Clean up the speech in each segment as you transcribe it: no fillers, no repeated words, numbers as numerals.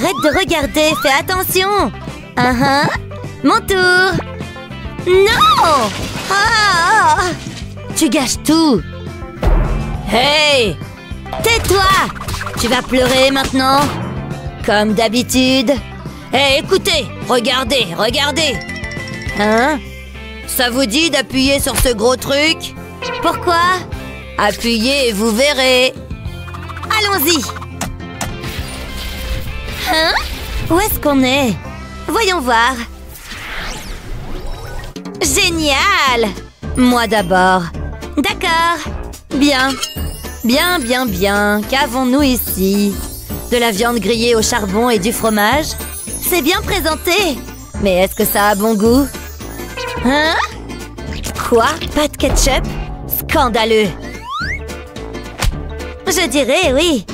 Arrête de regarder, fais attention. Mon tour. Non. Ah, tu gâches tout. Hey, tais-toi. Tu vas pleurer maintenant. Comme d'habitude. Hey, écoutez, regardez, regardez. Hein? Ça vous dit d'appuyer sur ce gros truc? Pourquoi? Appuyez et vous verrez. Allons-y. Hein? Où est-ce qu'on est? Voyons voir. Génial! Moi d'abord. D'accord. Bien. Bien, bien, bien. Qu'avons-nous ici? De la viande grillée au charbon et du fromage? C'est bien présenté. Mais est-ce que ça a bon goût? Hein? Quoi? Pas de ketchup? Scandaleux! Je dirais oui.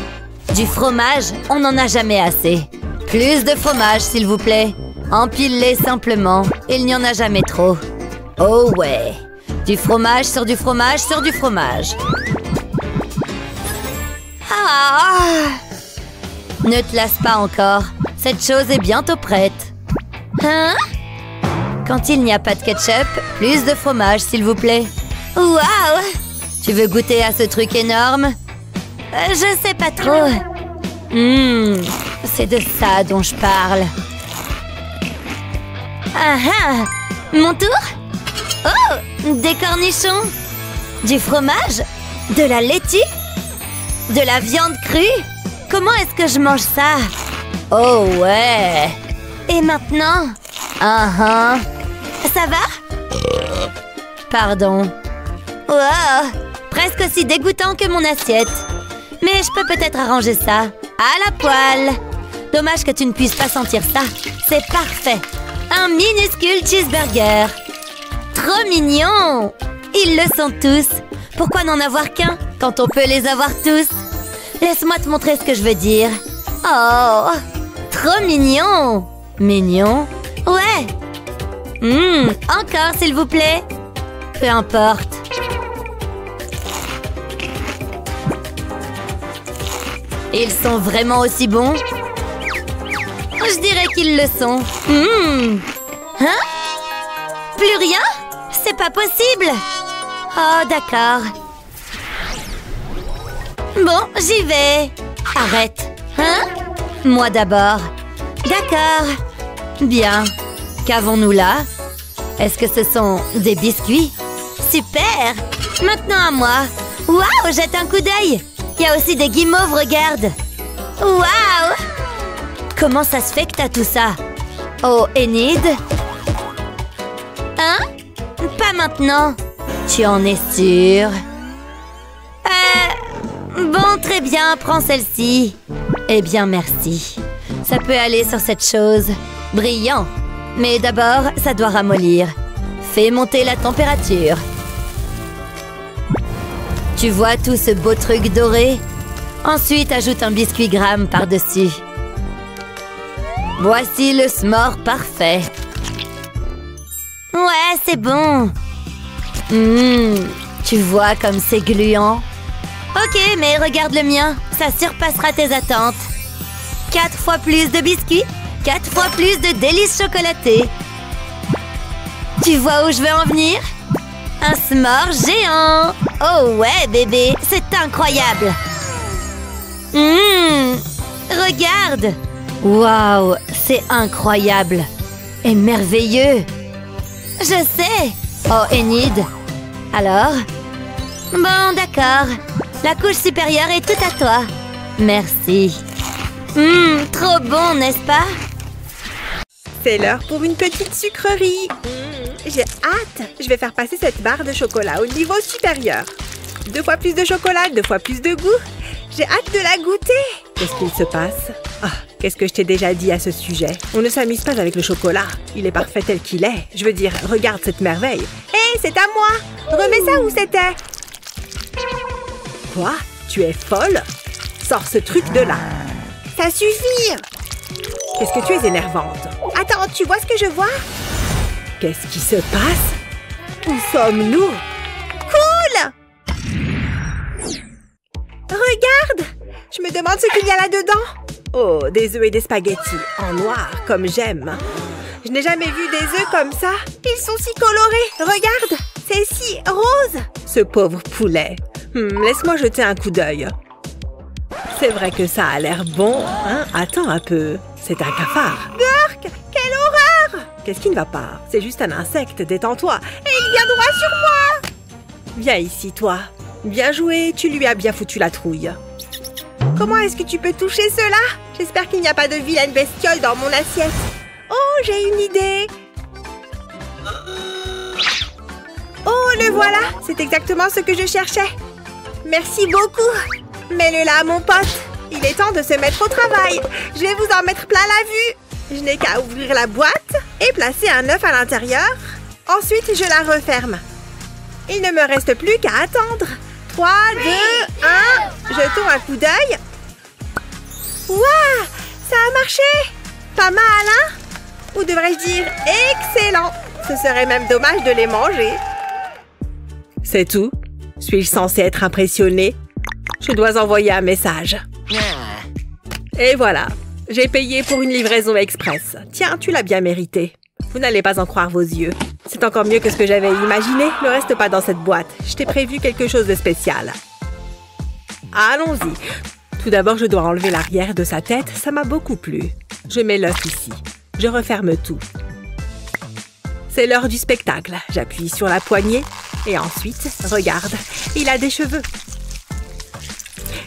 Du fromage, on n'en a jamais assez. Plus de fromage, s'il vous plaît. Empile-les simplement. Il n'y en a jamais trop. Oh ouais. Du fromage sur du fromage sur du fromage. Ah! Ne te lasse pas encore. Cette chose est bientôt prête. Hein? Quand il n'y a pas de ketchup, plus de fromage, s'il vous plaît. Waouh! Tu veux goûter à ce truc énorme? Je sais pas trop. C'est de ça dont je parle. Mon tour? Oh! Des cornichons? Du fromage? De la laitue? De la viande crue? Comment est-ce que je mange ça? Oh ouais! Et maintenant? Ça va? Pardon. Wow! Presque aussi dégoûtant que mon assiette. Mais je peux peut-être arranger ça. À la poêle. Dommage que tu ne puisses pas sentir ça. C'est parfait. Un minuscule cheeseburger. Trop mignon! Ils le sont tous. Pourquoi n'en avoir qu'un quand on peut les avoir tous? Laisse-moi te montrer ce que je veux dire. Oh! Trop mignon! Mignon? Ouais! Encore, s'il vous plaît. Peu importe. Ils sont vraiment aussi bons? Je dirais qu'ils le sont. Hein? Plus rien? C'est pas possible! Oh, d'accord. Bon, j'y vais. Arrête. Hein? Moi d'abord. D'accord. Bien. Qu'avons-nous là? Est-ce que ce sont des biscuits? Super! Maintenant à moi. Waouh, jette un coup d'œil. Il y a aussi des guimauves, regarde. Waouh! Comment ça se fait que t'as tout ça? Oh, Enid? Hein? Pas maintenant. Tu en es sûre? Bon, très bien, prends celle-ci. Eh bien, merci. Ça peut aller sur cette chose. Brillant. Mais d'abord, ça doit ramollir. Fais monter la température. Tu vois tout ce beau truc doré? Ensuite, ajoute un biscuit Graham par-dessus. Voici le s'more parfait. Ouais, c'est bon. Tu vois comme c'est gluant? Ok, mais regarde le mien. Ça surpassera tes attentes. 4 fois plus de biscuits, 4 fois plus de délices chocolatées. Tu vois où je veux en venir? Un s'more géant. Oh ouais, bébé, c'est incroyable. Regarde. Waouh, c'est incroyable. Et merveilleux. Je sais. Oh, Enid. Alors? Bon, d'accord. La couche supérieure est tout à toi. Merci. Trop bon, n'est-ce pas? C'est l'heure pour une petite sucrerie. J'ai hâte. Je vais faire passer cette barre de chocolat au niveau supérieur. 2 fois plus de chocolat, 2 fois plus de goût. J'ai hâte de la goûter. Qu'est-ce qu'il se passe? Qu'est-ce que je t'ai déjà dit à ce sujet? On ne s'amuse pas avec le chocolat. Il est parfait tel qu'il est. Je veux dire, regarde cette merveille. Hé, c'est à moi! Remets ça où c'était? Quoi? Tu es folle? Sors ce truc de là. Ça suffit! Qu'est-ce que tu es énervante? Attends, tu vois ce que je vois? Qu'est-ce qui se passe? Où sommes-nous? Cool! Regarde! Je me demande ce qu'il y a là-dedans. Oh, des œufs et des spaghettis en noir, comme j'aime. Je n'ai jamais vu des œufs comme ça. Ils sont si colorés. Regarde, c'est si rose. Ce pauvre poulet. Laisse-moi jeter un coup d'œil. C'est vrai que ça a l'air bon, hein? Attends un peu. C'est un cafard. Burk, quelle horreur! Qu'est-ce qui ne va pas? C'est juste un insecte, détends-toi. Et il vient droit sur moi! Viens ici, toi. Bien joué, tu lui as bien foutu la trouille. Comment est-ce que tu peux toucher cela? J'espère qu'il n'y a pas de vilaine bestiole dans mon assiette. Oh, j'ai une idée. Oh, le voilà. C'est exactement ce que je cherchais. Merci beaucoup. Mets-le là, mon pote. Il est temps de se mettre au travail. Je vais vous en mettre plein la vue. Je n'ai qu'à ouvrir la boîte et placer un œuf à l'intérieur. Ensuite, je la referme. Il ne me reste plus qu'à attendre. 3, 2, 1. Jetons un coup d'œil. Waouh! Ça a marché! Pas mal, hein? Ou devrais-je dire excellent? Ce serait même dommage de les manger. C'est tout? Suis-je censée être impressionnée? Je dois envoyer un message. Et voilà. J'ai payé pour une livraison express. Tiens, tu l'as bien mérité. Vous n'allez pas en croire vos yeux. C'est encore mieux que ce que j'avais imaginé. Ne reste pas dans cette boîte. Je t'ai prévu quelque chose de spécial. Allons-y. Tout d'abord, je dois enlever l'arrière de sa tête. Ça m'a beaucoup plu. Je mets l'œuf ici. Je referme tout. C'est l'heure du spectacle. J'appuie sur la poignée. Et ensuite, regarde, il a des cheveux.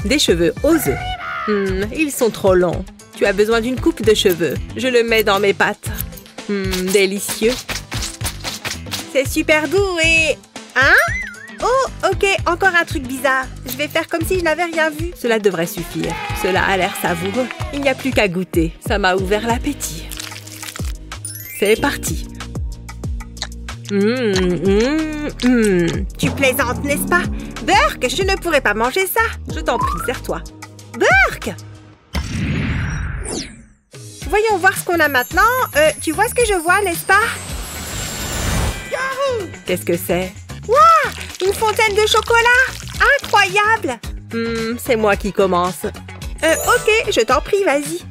Des cheveux aux œufs. Ils sont trop longs. Tu as besoin d'une coupe de cheveux. Je le mets dans mes pattes. Délicieux. C'est super doux et... Hein? Oh, ok, encore un truc bizarre. Je vais faire comme si je n'avais rien vu. Cela devrait suffire. Cela a l'air savoureux. Il n'y a plus qu'à goûter. Ça m'a ouvert l'appétit. C'est parti. Tu plaisantes, n'est-ce pas? Burk, je ne pourrais pas manger ça. Je t'en prie, serre-toi. Burk! Voyons voir ce qu'on a maintenant. Tu vois ce que je vois, n'est-ce pas? Qu'est-ce que c'est? Waouh! Une fontaine de chocolat! Incroyable! C'est moi qui commence. Ok, je t'en prie, vas-y.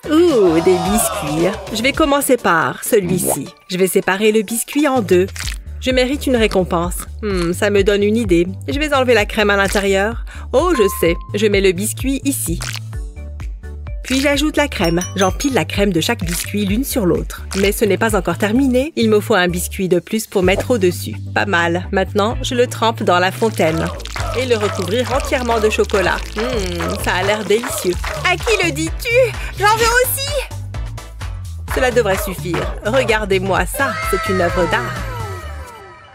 Ouh, des biscuits. Je vais commencer par celui-ci. Je vais séparer le biscuit en deux. Je mérite une récompense. Ça me donne une idée. Je vais enlever la crème à l'intérieur. Oh, je sais. Je mets le biscuit ici. Puis j'ajoute la crème. J'empile la crème de chaque biscuit l'une sur l'autre. Mais ce n'est pas encore terminé. Il me faut un biscuit de plus pour mettre au-dessus. Pas mal. Maintenant, je le trempe dans la fontaine. Et le recouvrir entièrement de chocolat. Ça a l'air délicieux. À qui le dis-tu? J'en veux aussi! Cela devrait suffire. Regardez-moi ça. C'est une œuvre d'art.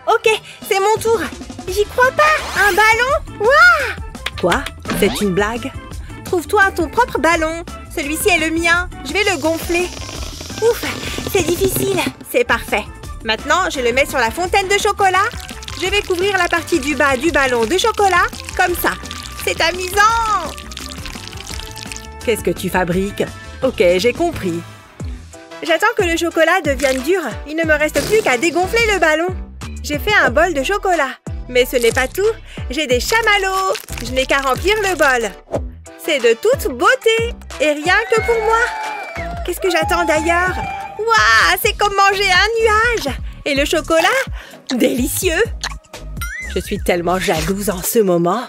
Ok, c'est mon tour. J'y crois pas. Un ballon? Waouh! Quoi? C'est une blague? Trouve-toi ton propre ballon. Celui-ci est le mien. Je vais le gonfler. Ouf, c'est difficile. C'est parfait. Maintenant, je le mets sur la fontaine de chocolat. Je vais couvrir la partie du bas du ballon de chocolat, comme ça. C'est amusant! Qu'est-ce que tu fabriques? Ok, j'ai compris. J'attends que le chocolat devienne dur. Il ne me reste plus qu'à dégonfler le ballon. J'ai fait un bol de chocolat. Mais ce n'est pas tout. J'ai des chamallows. Je n'ai qu'à remplir le bol. C'est de toute beauté. Et rien que pour moi. Qu'est-ce que j'attends d'ailleurs? Waouh, c'est comme manger un nuage. Et le chocolat? Délicieux. Je suis tellement jalouse en ce moment.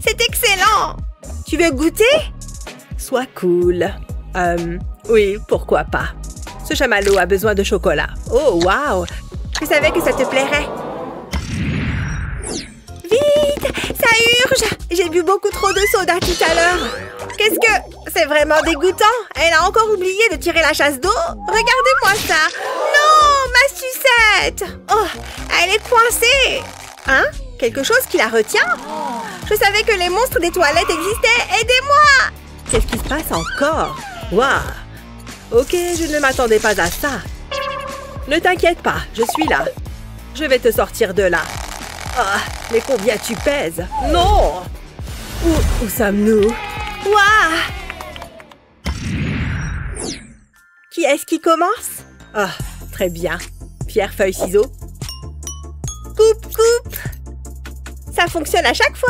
C'est excellent. Tu veux goûter? Sois cool. Oui, pourquoi pas. Ce chamallow a besoin de chocolat. Oh, waouh. Je savais que ça te plairait. Vite, ça urge. J'ai bu beaucoup trop de soda tout à l'heure. Qu'est-ce que... C'est vraiment dégoûtant. Elle a encore oublié de tirer la chasse d'eau. Regardez-moi ça. Non, ma sucette. Oh, elle est coincée. Hein? Quelque chose qui la retient? Je savais que les monstres des toilettes existaient. Aidez-moi! Qu'est-ce qui se passe encore? Waouh! Ok, je ne m'attendais pas à ça. Ne t'inquiète pas, je suis là. Je vais te sortir de là. Ah, mais combien tu pèses? Non! Où sommes-nous? Waouh! Qui est-ce qui commence? Ah, très bien. Pierre, feuille, ciseaux. Coupe, coupe! Ça fonctionne à chaque fois!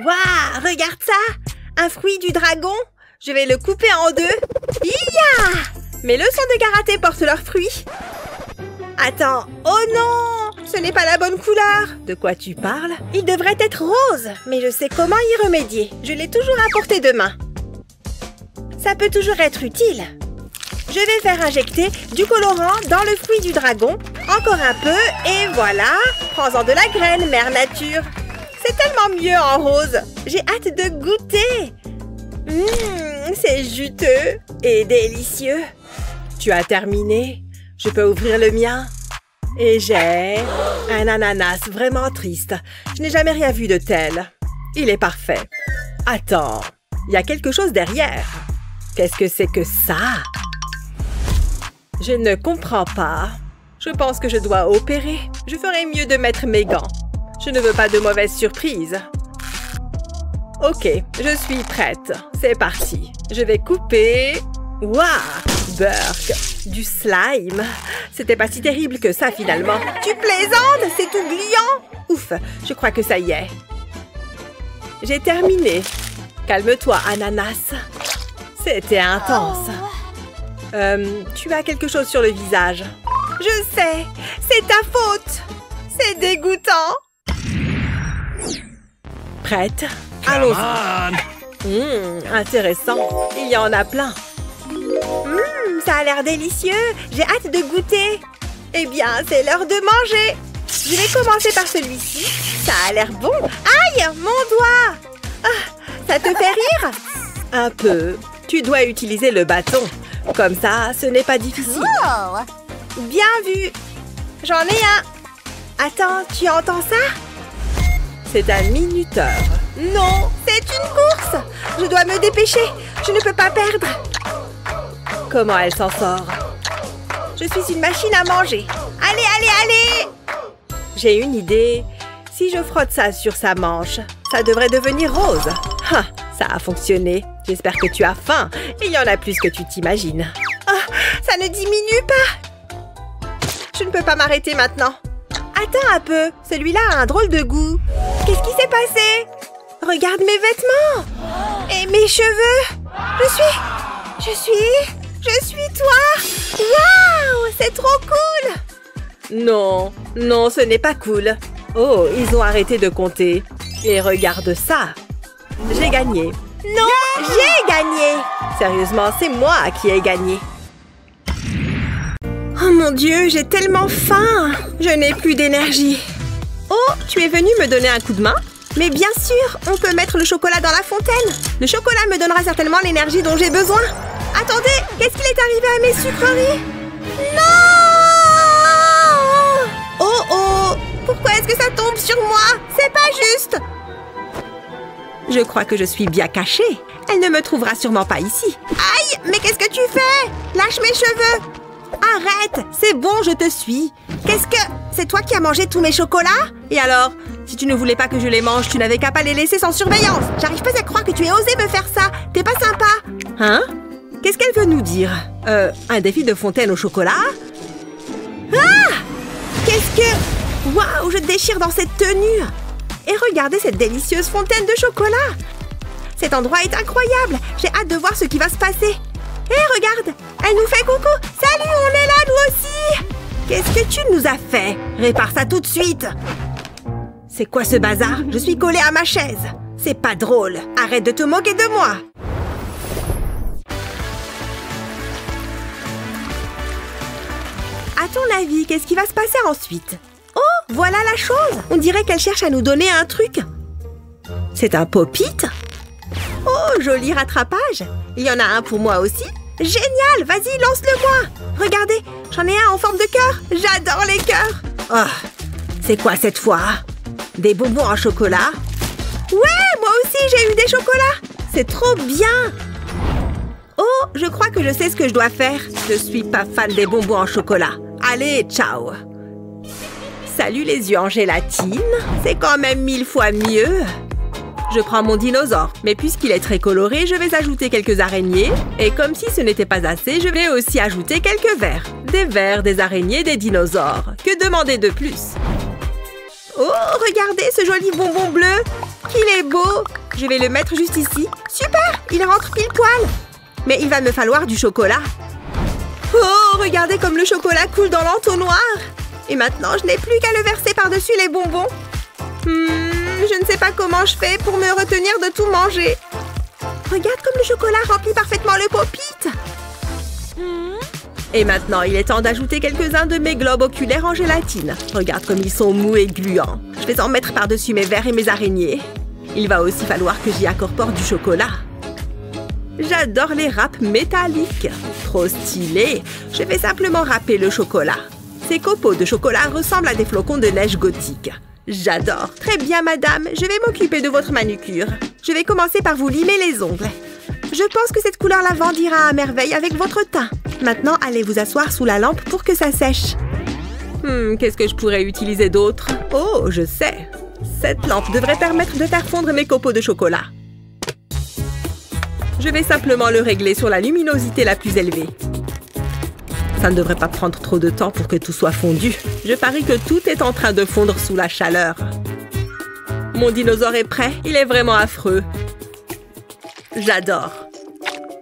Waouh! Regarde ça! Un fruit du dragon! Je vais le couper en deux. Iya! Mes leçons de karaté portent leurs fruits. Attends. Oh non! Ce n'est pas la bonne couleur. De quoi tu parles? Il devrait être rose. Mais je sais comment y remédier. Je l'ai toujours à portée de main. Ça peut toujours être utile. Je vais faire injecter du colorant dans le fruit du dragon. Encore un peu, et voilà. Prends-en de la graine, mère nature. C'est tellement mieux en rose. J'ai hâte de goûter. C'est juteux et délicieux. Tu as terminé? Je peux ouvrir le mien? Et j'ai un ananas vraiment triste. Je n'ai jamais rien vu de tel. Il est parfait. Attends, il y a quelque chose derrière. Qu'est-ce que c'est que ça? Je ne comprends pas. Je pense que je dois opérer. Je ferais mieux de mettre mes gants. Je ne veux pas de mauvaises surprises. Ok, je suis prête. C'est parti. Je vais couper. Waouh! Burk! Du slime! C'était pas si terrible que ça, finalement. Tu plaisantes? C'est tout gluant! Ouf! Je crois que ça y est. J'ai terminé. Calme-toi, ananas. C'était intense. Tu as quelque chose sur le visage. Je sais! C'est ta faute! C'est dégoûtant! Prête? Allons-y. Intéressant. Il y en a plein. Ça a l'air délicieux. J'ai hâte de goûter. Eh bien, c'est l'heure de manger. Je vais commencer par celui-ci. Ça a l'air bon. Aïe, mon doigt. Ça te fait rire? Un peu. Tu dois utiliser le bâton. Comme ça, ce n'est pas difficile. Bien vu. J'en ai un. Attends, tu entends ça? C'est un minuteur. Non, c'est une course. Je dois me dépêcher. Je ne peux pas perdre. Comment elle s'en sort? Je suis une machine à manger. Allez, allez, allez! J'ai une idée. Si je frotte ça sur sa manche, ça devrait devenir rose. Ah, ça a fonctionné. J'espère que tu as faim. Il y en a plus que tu t'imagines. Ah, ça ne diminue pas. Je ne peux pas m'arrêter maintenant. Attends un peu. Celui-là a un drôle de goût. Qu'est-ce qui s'est passé? Regarde mes vêtements. Et mes cheveux. Je suis toi. Waouh, c'est trop cool. Non, non, ce n'est pas cool. Oh, ils ont arrêté de compter. Et regarde ça. J'ai gagné. Non, j'ai gagné. Sérieusement, c'est moi qui ai gagné. Oh mon Dieu, j'ai tellement faim. Je n'ai plus d'énergie. Oh, tu es venu me donner un coup de main? Mais bien sûr, on peut mettre le chocolat dans la fontaine. Le chocolat me donnera certainement l'énergie dont j'ai besoin. Attendez, qu'est-ce qu'il est arrivé à mes sucreries? Non! Oh oh! Pourquoi est-ce que ça tombe sur moi? C'est pas juste! Je crois que je suis bien cachée. Elle ne me trouvera sûrement pas ici. Aïe! Mais qu'est-ce que tu fais? Lâche mes cheveux! Arrête! C'est bon, je te suis. Qu'est-ce que... C'est toi qui as mangé tous mes chocolats? Et alors? Si tu ne voulais pas que je les mange, tu n'avais qu'à pas les laisser sans surveillance. J'arrive pas à croire que tu aies osé me faire ça. T'es pas sympa. Hein? Qu'est-ce qu'elle veut nous dire? Un défi de fontaine au chocolat? Ah! Qu'est-ce que... Waouh, je déchire dans cette tenue. Et regardez cette délicieuse fontaine de chocolat. Cet endroit est incroyable. J'ai hâte de voir ce qui va se passer. Hé, regarde, elle nous fait coucou. Salut, on est là, nous aussi. Qu'est-ce que tu nous as fait? Répare ça tout de suite. C'est quoi ce bazar? Je suis collée à ma chaise. C'est pas drôle. Arrête de te moquer de moi. À ton avis, qu'est-ce qui va se passer ensuite? Oh, voilà la chose. On dirait qu'elle cherche à nous donner un truc. C'est un pop-it? Oh, joli rattrapage. Il y en a un pour moi aussi. Génial, vas-y, lance-le-moi. Regardez, j'en ai un en forme de cœur. J'adore les cœurs. Oh, c'est quoi cette fois? Des bonbons en chocolat? Ouais, moi aussi, j'ai eu des chocolats. C'est trop bien. Oh, je crois que je sais ce que je dois faire. Je suis pas fan des bonbons en chocolat. Allez, ciao. Salut les yeux en gélatine. C'est quand même 1000 fois mieux. Je prends mon dinosaure, mais puisqu'il est très coloré, je vais ajouter quelques araignées. Et comme si ce n'était pas assez, je vais aussi ajouter quelques vers. Des vers, des araignées, des dinosaures. Que demander de plus? Oh, regardez ce joli bonbon bleu. Qu'il est beau. Je vais le mettre juste ici. Super! Il rentre pile poil. Mais il va me falloir du chocolat. Oh, regardez comme le chocolat coule dans l'entonnoir. Et maintenant, je n'ai plus qu'à le verser par-dessus les bonbons. Je ne sais pas comment je fais pour me retenir de tout manger. Regarde comme le chocolat remplit parfaitement le pop-it. Et maintenant, il est temps d'ajouter quelques-uns de mes globes oculaires en gélatine. Regarde comme ils sont mous et gluants. Je vais en mettre par-dessus mes verres et mes araignées. Il va aussi falloir que j'y incorpore du chocolat. J'adore les râpes métalliques. Trop stylé. Je vais simplement râper le chocolat. Ces copeaux de chocolat ressemblent à des flocons de neige gothique. J'adore. Très bien, madame. Je vais m'occuper de votre manucure. Je vais commencer par vous limer les ongles. Je pense que cette couleur lavande ira à merveille avec votre teint. Maintenant, allez vous asseoir sous la lampe pour que ça sèche. Qu'est-ce que je pourrais utiliser d'autre? Oh, je sais. Cette lampe devrait permettre de faire fondre mes copeaux de chocolat. Je vais simplement le régler sur la luminosité la plus élevée. Ça ne devrait pas prendre trop de temps pour que tout soit fondu. Je parie que tout est en train de fondre sous la chaleur. Mon dinosaure est prêt. Il est vraiment affreux. J'adore.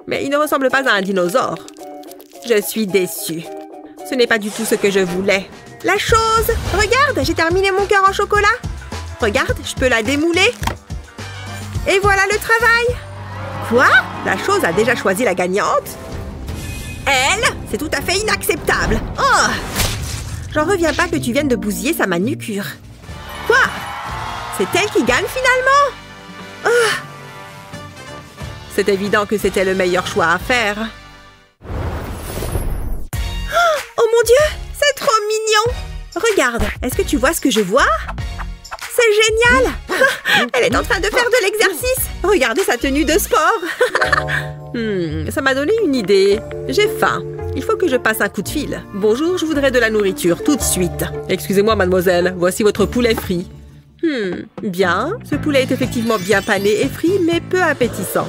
Mais il ne ressemble pas à un dinosaure. Je suis déçue. Ce n'est pas du tout ce que je voulais. La chose! Regarde, j'ai terminé mon cœur en chocolat. Regarde, je peux la démouler. Et voilà le travail. Quoi? La chose a déjà choisi la gagnante? Elle? C'est tout à fait inacceptable. Oh! J'en reviens pas que tu viennes de bousiller sa manucure. Quoi? C'est elle qui gagne finalement? Oh! C'est évident que c'était le meilleur choix à faire. Oh mon Dieu! C'est trop mignon! Regarde, est-ce que tu vois ce que je vois? C'est génial! Elle est en train de faire de l'exercice! Regardez sa tenue de sport! Ça m'a donné une idée. J'ai faim. Il faut que je passe un coup de fil. Bonjour, je voudrais de la nourriture, tout de suite. Excusez-moi, mademoiselle, voici votre poulet frit. Bien. Ce poulet est effectivement bien pané et frit, mais peu appétissant.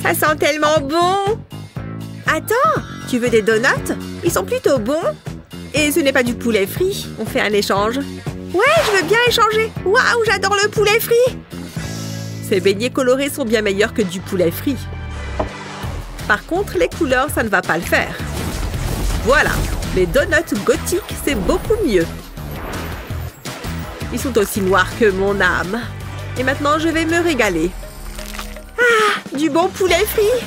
Ça sent tellement bon! Attends, tu veux des donuts? Ils sont plutôt bons. Et ce n'est pas du poulet frit. On fait un échange. Ouais, je veux bien échanger. Waouh, j'adore le poulet frit. Ces beignets colorés sont bien meilleurs que du poulet frit. Par contre, les couleurs, ça ne va pas le faire. Voilà, les donuts gothiques, c'est beaucoup mieux. Ils sont aussi noirs que mon âme. Et maintenant, je vais me régaler. Ah, du bon poulet frit.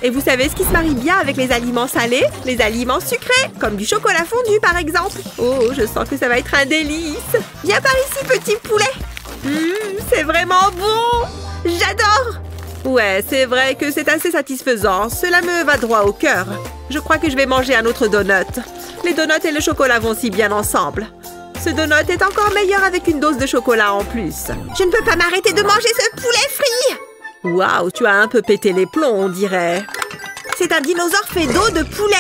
Et vous savez ce qui se marie bien avec les aliments salés? Les aliments sucrés, comme du chocolat fondu par exemple. Oh, je sens que ça va être un délice. Viens par ici, petit poulet. C'est vraiment bon. J'adore. Ouais, c'est vrai que c'est assez satisfaisant. Cela me va droit au cœur. Je crois que je vais manger un autre donut. Les donuts et le chocolat vont si bien ensemble. Ce donut est encore meilleur avec une dose de chocolat en plus. Je ne peux pas m'arrêter de manger ce poulet frit. Waouh, tu as un peu pété les plombs, on dirait. C'est un dinosaure fait d'eau de poulet.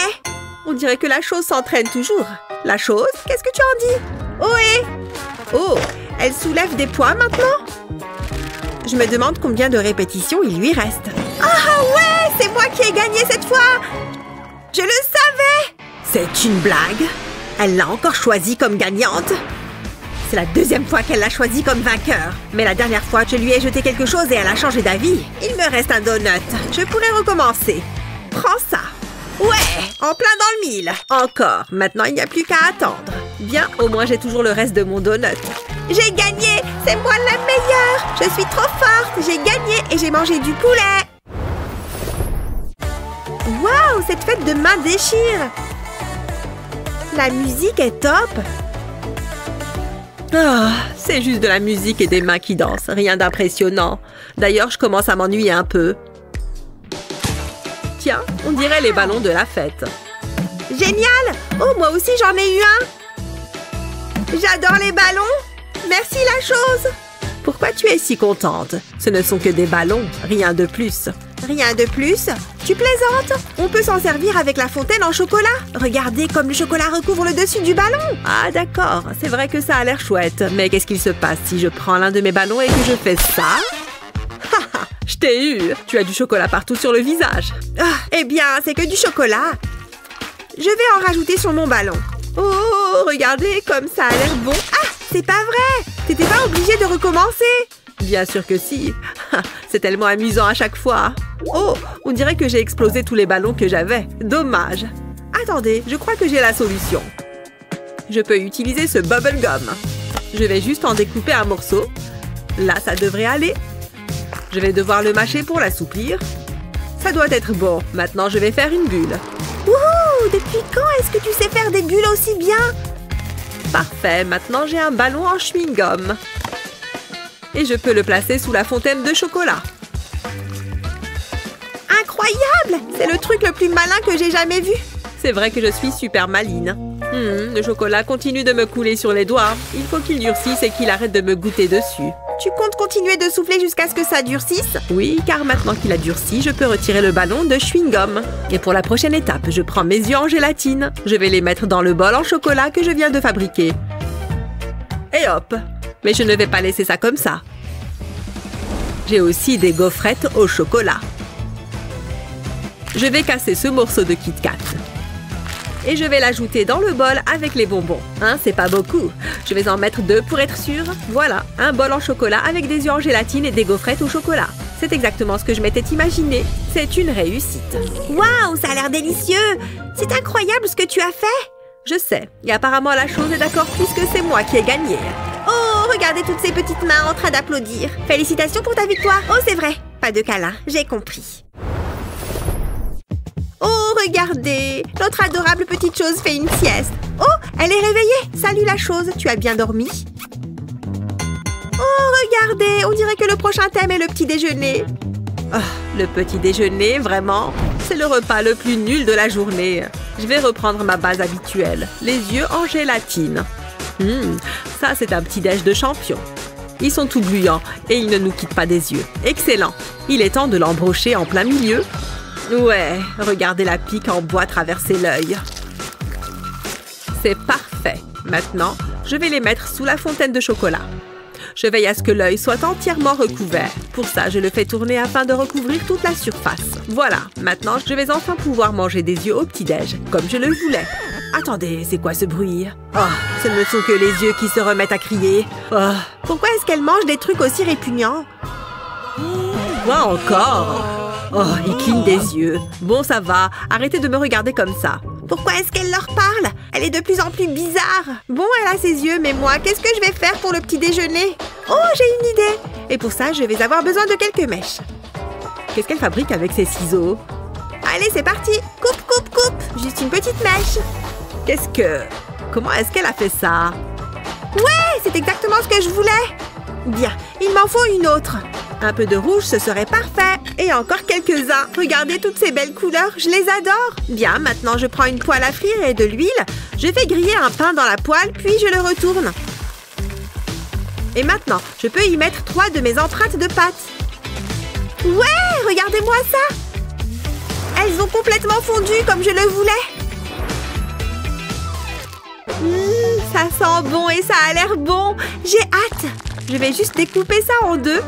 On dirait que la chose s'entraîne toujours. La chose? Qu'est-ce que tu en dis? Ohé! Oh, elle soulève des poids maintenant? Je me demande combien de répétitions il lui reste. Ah ouais, c'est moi qui ai gagné cette fois! Je le savais! C'est une blague? Elle l'a encore choisie comme gagnante? C'est la deuxième fois qu'elle l'a choisie comme vainqueur. Mais la dernière fois, je lui ai jeté quelque chose et elle a changé d'avis. Il me reste un donut. Je pourrais recommencer. Prends ça. Ouais, en plein dans le mille. Encore. Maintenant, il n'y a plus qu'à attendre. Bien, au moins, j'ai toujours le reste de mon donut. J'ai gagné! C'est moi la meilleure! Je suis trop forte! J'ai gagné et j'ai mangé du poulet! Waouh! Cette fête de main déchire! La musique est top! Ah, c'est juste de la musique et des mains qui dansent. Rien d'impressionnant. D'ailleurs, je commence à m'ennuyer un peu. Tiens, on dirait les ballons de la fête. Génial! Oh, moi aussi, j'en ai eu un! J'adore les ballons! Merci la chose! Pourquoi tu es si contente? Ce ne sont que des ballons, rien de plus. Rien de plus? Tu plaisantes? On peut s'en servir avec la fontaine en chocolat. Regardez comme le chocolat recouvre le dessus du ballon. Ah d'accord, c'est vrai que ça a l'air chouette. Mais qu'est-ce qu'il se passe si je prends l'un de mes ballons et que je fais ça? Haha, je t'ai eu! Tu as du chocolat partout sur le visage. Ah, eh bien, c'est que du chocolat. Je vais en rajouter sur mon ballon. Oh, regardez comme ça a l'air bon. Ah, c'est pas vrai! T'étais pas obligé de recommencer. Bien sûr que si. C'est tellement amusant à chaque fois. Oh, on dirait que j'ai explosé tous les ballons que j'avais. Dommage. Attendez, je crois que j'ai la solution. Je peux utiliser ce bubble gum. Je vais juste en découper un morceau. Là, ça devrait aller. Je vais devoir le mâcher pour l'assouplir. Ça doit être bon. Maintenant, je vais faire une bulle. Wouhou! Depuis quand est-ce que tu sais faire des bulles aussi bien? Parfait. Maintenant, j'ai un ballon en chewing-gum. Et je peux le placer sous la fontaine de chocolat. Incroyable! C'est le truc le plus malin que j'ai jamais vu. C'est vrai que je suis super maline. Le chocolat continue de me couler sur les doigts. Il faut qu'il durcisse et qu'il arrête de me goûter dessus. Tu comptes continuer de souffler jusqu'à ce que ça durcisse? Oui, car maintenant qu'il a durci, je peux retirer le ballon de chewing-gum. Et pour la prochaine étape, je prends mes yeux en gélatine. Je vais les mettre dans le bol en chocolat que je viens de fabriquer. Et hop! Mais je ne vais pas laisser ça comme ça. J'ai aussi des gaufrettes au chocolat. Je vais casser ce morceau de Kit Kat. Et je vais l'ajouter dans le bol avec les bonbons. C'est pas beaucoup. Je vais en mettre 2 pour être sûre. Voilà, un bol en chocolat avec des œufs en gélatine et des gaufrettes au chocolat. C'est exactement ce que je m'étais imaginé. C'est une réussite. Waouh, ça a l'air délicieux! C'est incroyable ce que tu as fait! Je sais. Et apparemment, la chose est d'accord puisque c'est moi qui ai gagné. Oh, regardez toutes ces petites mains en train d'applaudir. Félicitations pour ta victoire. Oh, c'est vrai. Pas de câlin, j'ai compris. Oh, regardez! Notre adorable petite chose fait une sieste. Oh, elle est réveillée! Salut la chose, tu as bien dormi? Oh, regardez! On dirait que le prochain thème est le petit déjeuner. Oh, le petit déjeuner, vraiment? C'est le repas le plus nul de la journée. Je vais reprendre ma base habituelle. Les yeux en gélatine. Ça, c'est un petit déj de champion. Ils sont tout gluants et ils ne nous quittent pas des yeux. Excellent! Il est temps de l'embrocher en plein milieu. Ouais, regardez la pique en bois traverser l'œil. C'est parfait. Maintenant, je vais les mettre sous la fontaine de chocolat. Je veille à ce que l'œil soit entièrement recouvert. Pour ça, je le fais tourner afin de recouvrir toute la surface. Voilà, maintenant, je vais enfin pouvoir manger des yeux au petit-déj, comme je le voulais. Attendez, c'est quoi ce bruit? Oh, ce ne sont que les yeux qui se remettent à crier. Oh. Pourquoi est-ce qu'elle mange des trucs aussi répugnants? Quoi encore? Oh, il cligne des yeux. Bon, ça va. Arrêtez de me regarder comme ça. Pourquoi est-ce qu'elle leur parle? Elle est de plus en plus bizarre. Bon, elle a ses yeux, mais moi, qu'est-ce que je vais faire pour le petit déjeuner? Oh, j'ai une idée. Et pour ça, je vais avoir besoin de quelques mèches. Qu'est-ce qu'elle fabrique avec ses ciseaux? Allez, c'est parti. Coupe, coupe, coupe. Juste une petite mèche. Comment est-ce qu'elle a fait ça? Ouais, c'est exactement ce que je voulais. Bien, il m'en faut une autre. Un peu de rouge, ce serait parfait. Et encore quelques-uns. Regardez toutes ces belles couleurs, je les adore. Bien, maintenant je prends une poêle à frire et de l'huile. Je fais griller un pain dans la poêle, puis je le retourne. Et maintenant, je peux y mettre 3 de mes empreintes de pâte. Ouais, regardez-moi ça. Elles ont complètement fondu comme je le voulais. Ça sent bon et ça a l'air bon. J'ai hâte. Je vais juste découper ça en 2.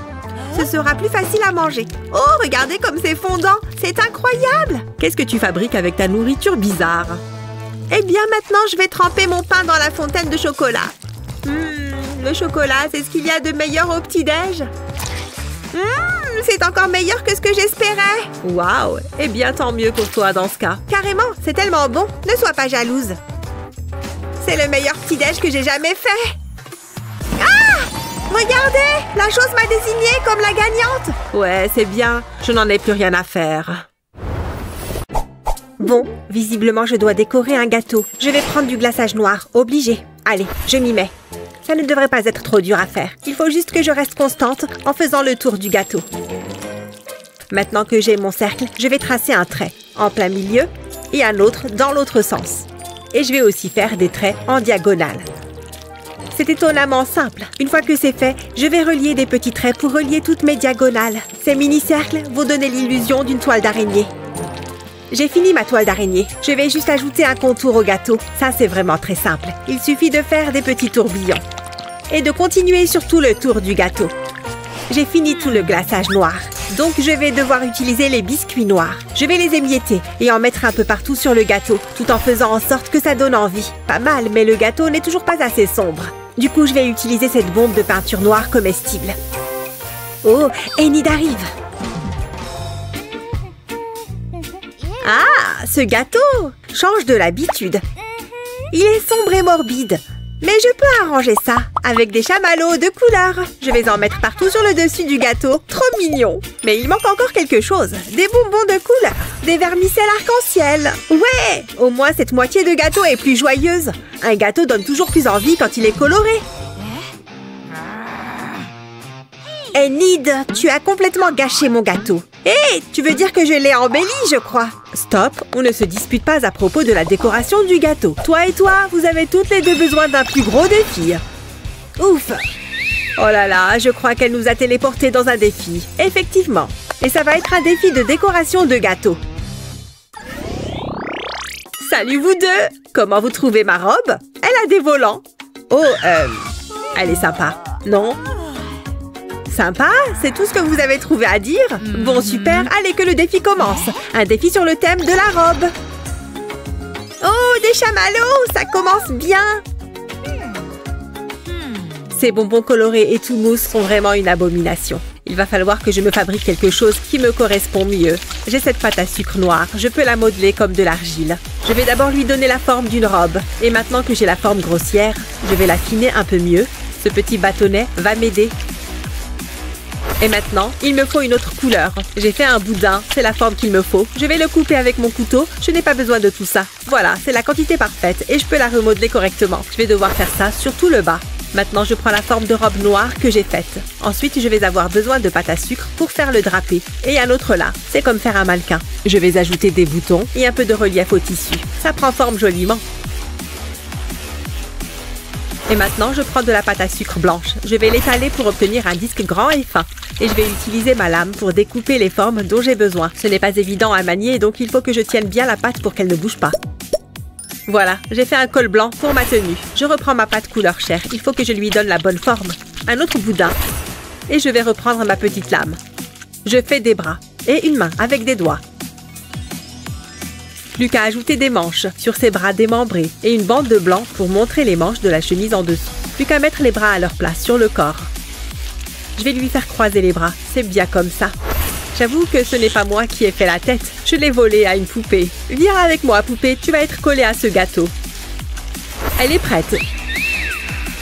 Ce sera plus facile à manger. Oh, regardez comme c'est fondant. C'est incroyable. Qu'est-ce que tu fabriques avec ta nourriture bizarre? Eh bien, maintenant, je vais tremper mon pain dans la fontaine de chocolat. Le chocolat, c'est ce qu'il y a de meilleur au petit-déj. C'est encore meilleur que ce que j'espérais. Waouh! Eh bien, tant mieux pour toi dans ce cas. Carrément, c'est tellement bon. Ne sois pas jalouse. C'est le meilleur petit-déj que j'ai jamais fait. Ah! Regardez! La chose m'a désignée comme la gagnante. Ouais, c'est bien. Je n'en ai plus rien à faire. Bon, visiblement, je dois décorer un gâteau. Je vais prendre du glaçage noir, obligé. Allez, je m'y mets. Ça ne devrait pas être trop dur à faire. Il faut juste que je reste constante en faisant le tour du gâteau. Maintenant que j'ai mon cercle, je vais tracer un trait en plein milieu et un autre dans l'autre sens. Et je vais aussi faire des traits en diagonale. C'est étonnamment simple. Une fois que c'est fait, je vais relier des petits traits pour relier toutes mes diagonales. Ces mini-cercles vont donner l'illusion d'une toile d'araignée. J'ai fini ma toile d'araignée. Je vais juste ajouter un contour au gâteau. Ça, c'est vraiment très simple. Il suffit de faire des petits tourbillons. Et de continuer sur tout le tour du gâteau. J'ai fini tout le glaçage noir. Donc, je vais devoir utiliser les biscuits noirs. Je vais les émietter et en mettre un peu partout sur le gâteau, tout en faisant en sorte que ça donne envie. Pas mal, mais le gâteau n'est toujours pas assez sombre. Du coup, je vais utiliser cette bombe de peinture noire comestible. Oh, Enid arrive. Ah, ce gâteau change de l'habitude. Il est sombre et morbide. Mais je peux arranger ça avec des chamallows de couleur. Je vais en mettre partout sur le dessus du gâteau. Trop mignon. Mais il manque encore quelque chose. Des bonbons de couleur. Des vermicelles arc-en-ciel. Ouais! Au moins, cette moitié de gâteau est plus joyeuse. Un gâteau donne toujours plus envie quand il est coloré. Enid, tu as complètement gâché mon gâteau. Hé, tu veux dire que je l'ai embelli, je crois. Stop, on ne se dispute pas à propos de la décoration du gâteau. Toi et toi, vous avez toutes les deux besoin d'un plus gros défi. Ouf. Oh là là, je crois qu'elle nous a téléportés dans un défi. Effectivement. Et ça va être un défi de décoration de gâteau. Salut vous deux. Comment vous trouvez ma robe? Elle a des volants. Oh, elle est sympa. Non? Sympa, c'est tout ce que vous avez trouvé à dire? Bon, super, allez que le défi commence. Un défi sur le thème de la robe. Oh, des chamallows, ça commence bien. Ces bonbons colorés et tout mousse sont vraiment une abomination. Il va falloir que je me fabrique quelque chose qui me correspond mieux. J'ai cette pâte à sucre noire, je peux la modeler comme de l'argile. Je vais d'abord lui donner la forme d'une robe. Et maintenant que j'ai la forme grossière, je vais l'affiner un peu mieux. Ce petit bâtonnet va m'aider. Et maintenant, il me faut une autre couleur. J'ai fait un boudin, c'est la forme qu'il me faut. Je vais le couper avec mon couteau, je n'ai pas besoin de tout ça. Voilà, c'est la quantité parfaite et je peux la remodeler correctement. Je vais devoir faire ça sur tout le bas. Maintenant, je prends la forme de robe noire que j'ai faite. Ensuite, je vais avoir besoin de pâte à sucre pour faire le drapé. Et un autre là, c'est comme faire un mannequin. Je vais ajouter des boutons et un peu de relief au tissu. Ça prend forme joliment. Et maintenant, je prends de la pâte à sucre blanche. Je vais l'étaler pour obtenir un disque grand et fin. Et je vais utiliser ma lame pour découper les formes dont j'ai besoin. Ce n'est pas évident à manier, donc il faut que je tienne bien la pâte pour qu'elle ne bouge pas. Voilà, j'ai fait un col blanc pour ma tenue. Je reprends ma pâte couleur chair. Il faut que je lui donne la bonne forme. Un autre boudin. Et je vais reprendre ma petite lame. Je fais des bras et une main avec des doigts. Plus qu'à ajouter des manches sur ces bras démembrés et une bande de blanc pour montrer les manches de la chemise en dessous. Plus qu'à mettre les bras à leur place sur le corps. Je vais lui faire croiser les bras, c'est bien comme ça. J'avoue que ce n'est pas moi qui ai fait la tête, je l'ai volée à une poupée. Viens avec moi, poupée, tu vas être collée à ce gâteau. Elle est prête.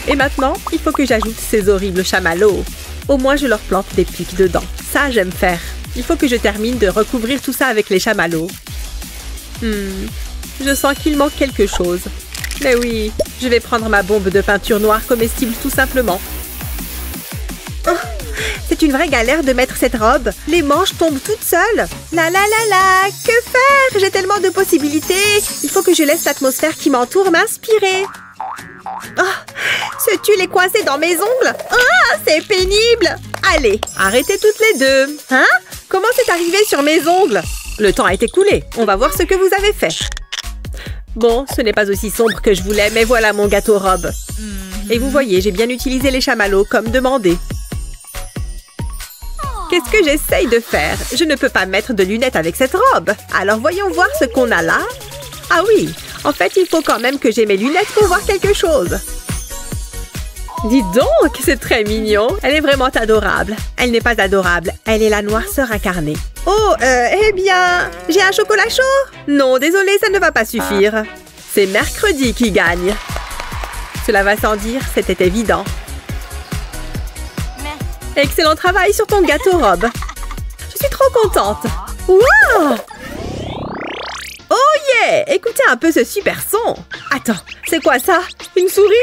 Et maintenant, il faut que j'ajoute ces horribles chamallows. Au moins, je leur plante des pics dedans. Ça, j'aime faire. Il faut que je termine de recouvrir tout ça avec les chamallows. Je sens qu'il manque quelque chose. Mais oui, je vais prendre ma bombe de peinture noire comestible tout simplement. Oh, c'est une vraie galère de mettre cette robe. Les manches tombent toutes seules. La la la la, que faire? J'ai tellement de possibilités. Il faut que je laisse l'atmosphère qui m'entoure m'inspirer. Oh, ce tulle est coincé dans mes ongles. Ah, c'est pénible. Allez, arrêtez toutes les deux. Hein? Comment c'est arrivé sur mes ongles? Le temps a été écoulé. On va voir ce que vous avez fait. Bon, ce n'est pas aussi sombre que je voulais, mais voilà mon gâteau robe. Et vous voyez, j'ai bien utilisé les chamallows comme demandé. Qu'est-ce que j'essaye de faire? Je ne peux pas mettre de lunettes avec cette robe. Alors voyons voir ce qu'on a là. Ah oui, en fait, il faut quand même que j'ai mes lunettes pour voir quelque chose. Dis donc, c'est très mignon. Elle est vraiment adorable. Elle n'est pas adorable, elle est la noirceur incarnée. Oh, eh bien, j'ai un chocolat chaud? Non, désolé, ça ne va pas suffire. C'est mercredi qui gagne. Cela va sans dire, c'était évident. Excellent travail sur ton gâteau robe. Je suis trop contente. Wow! Oh yeah! Écoutez un peu ce super son. Attends, c'est quoi ça? Une souris?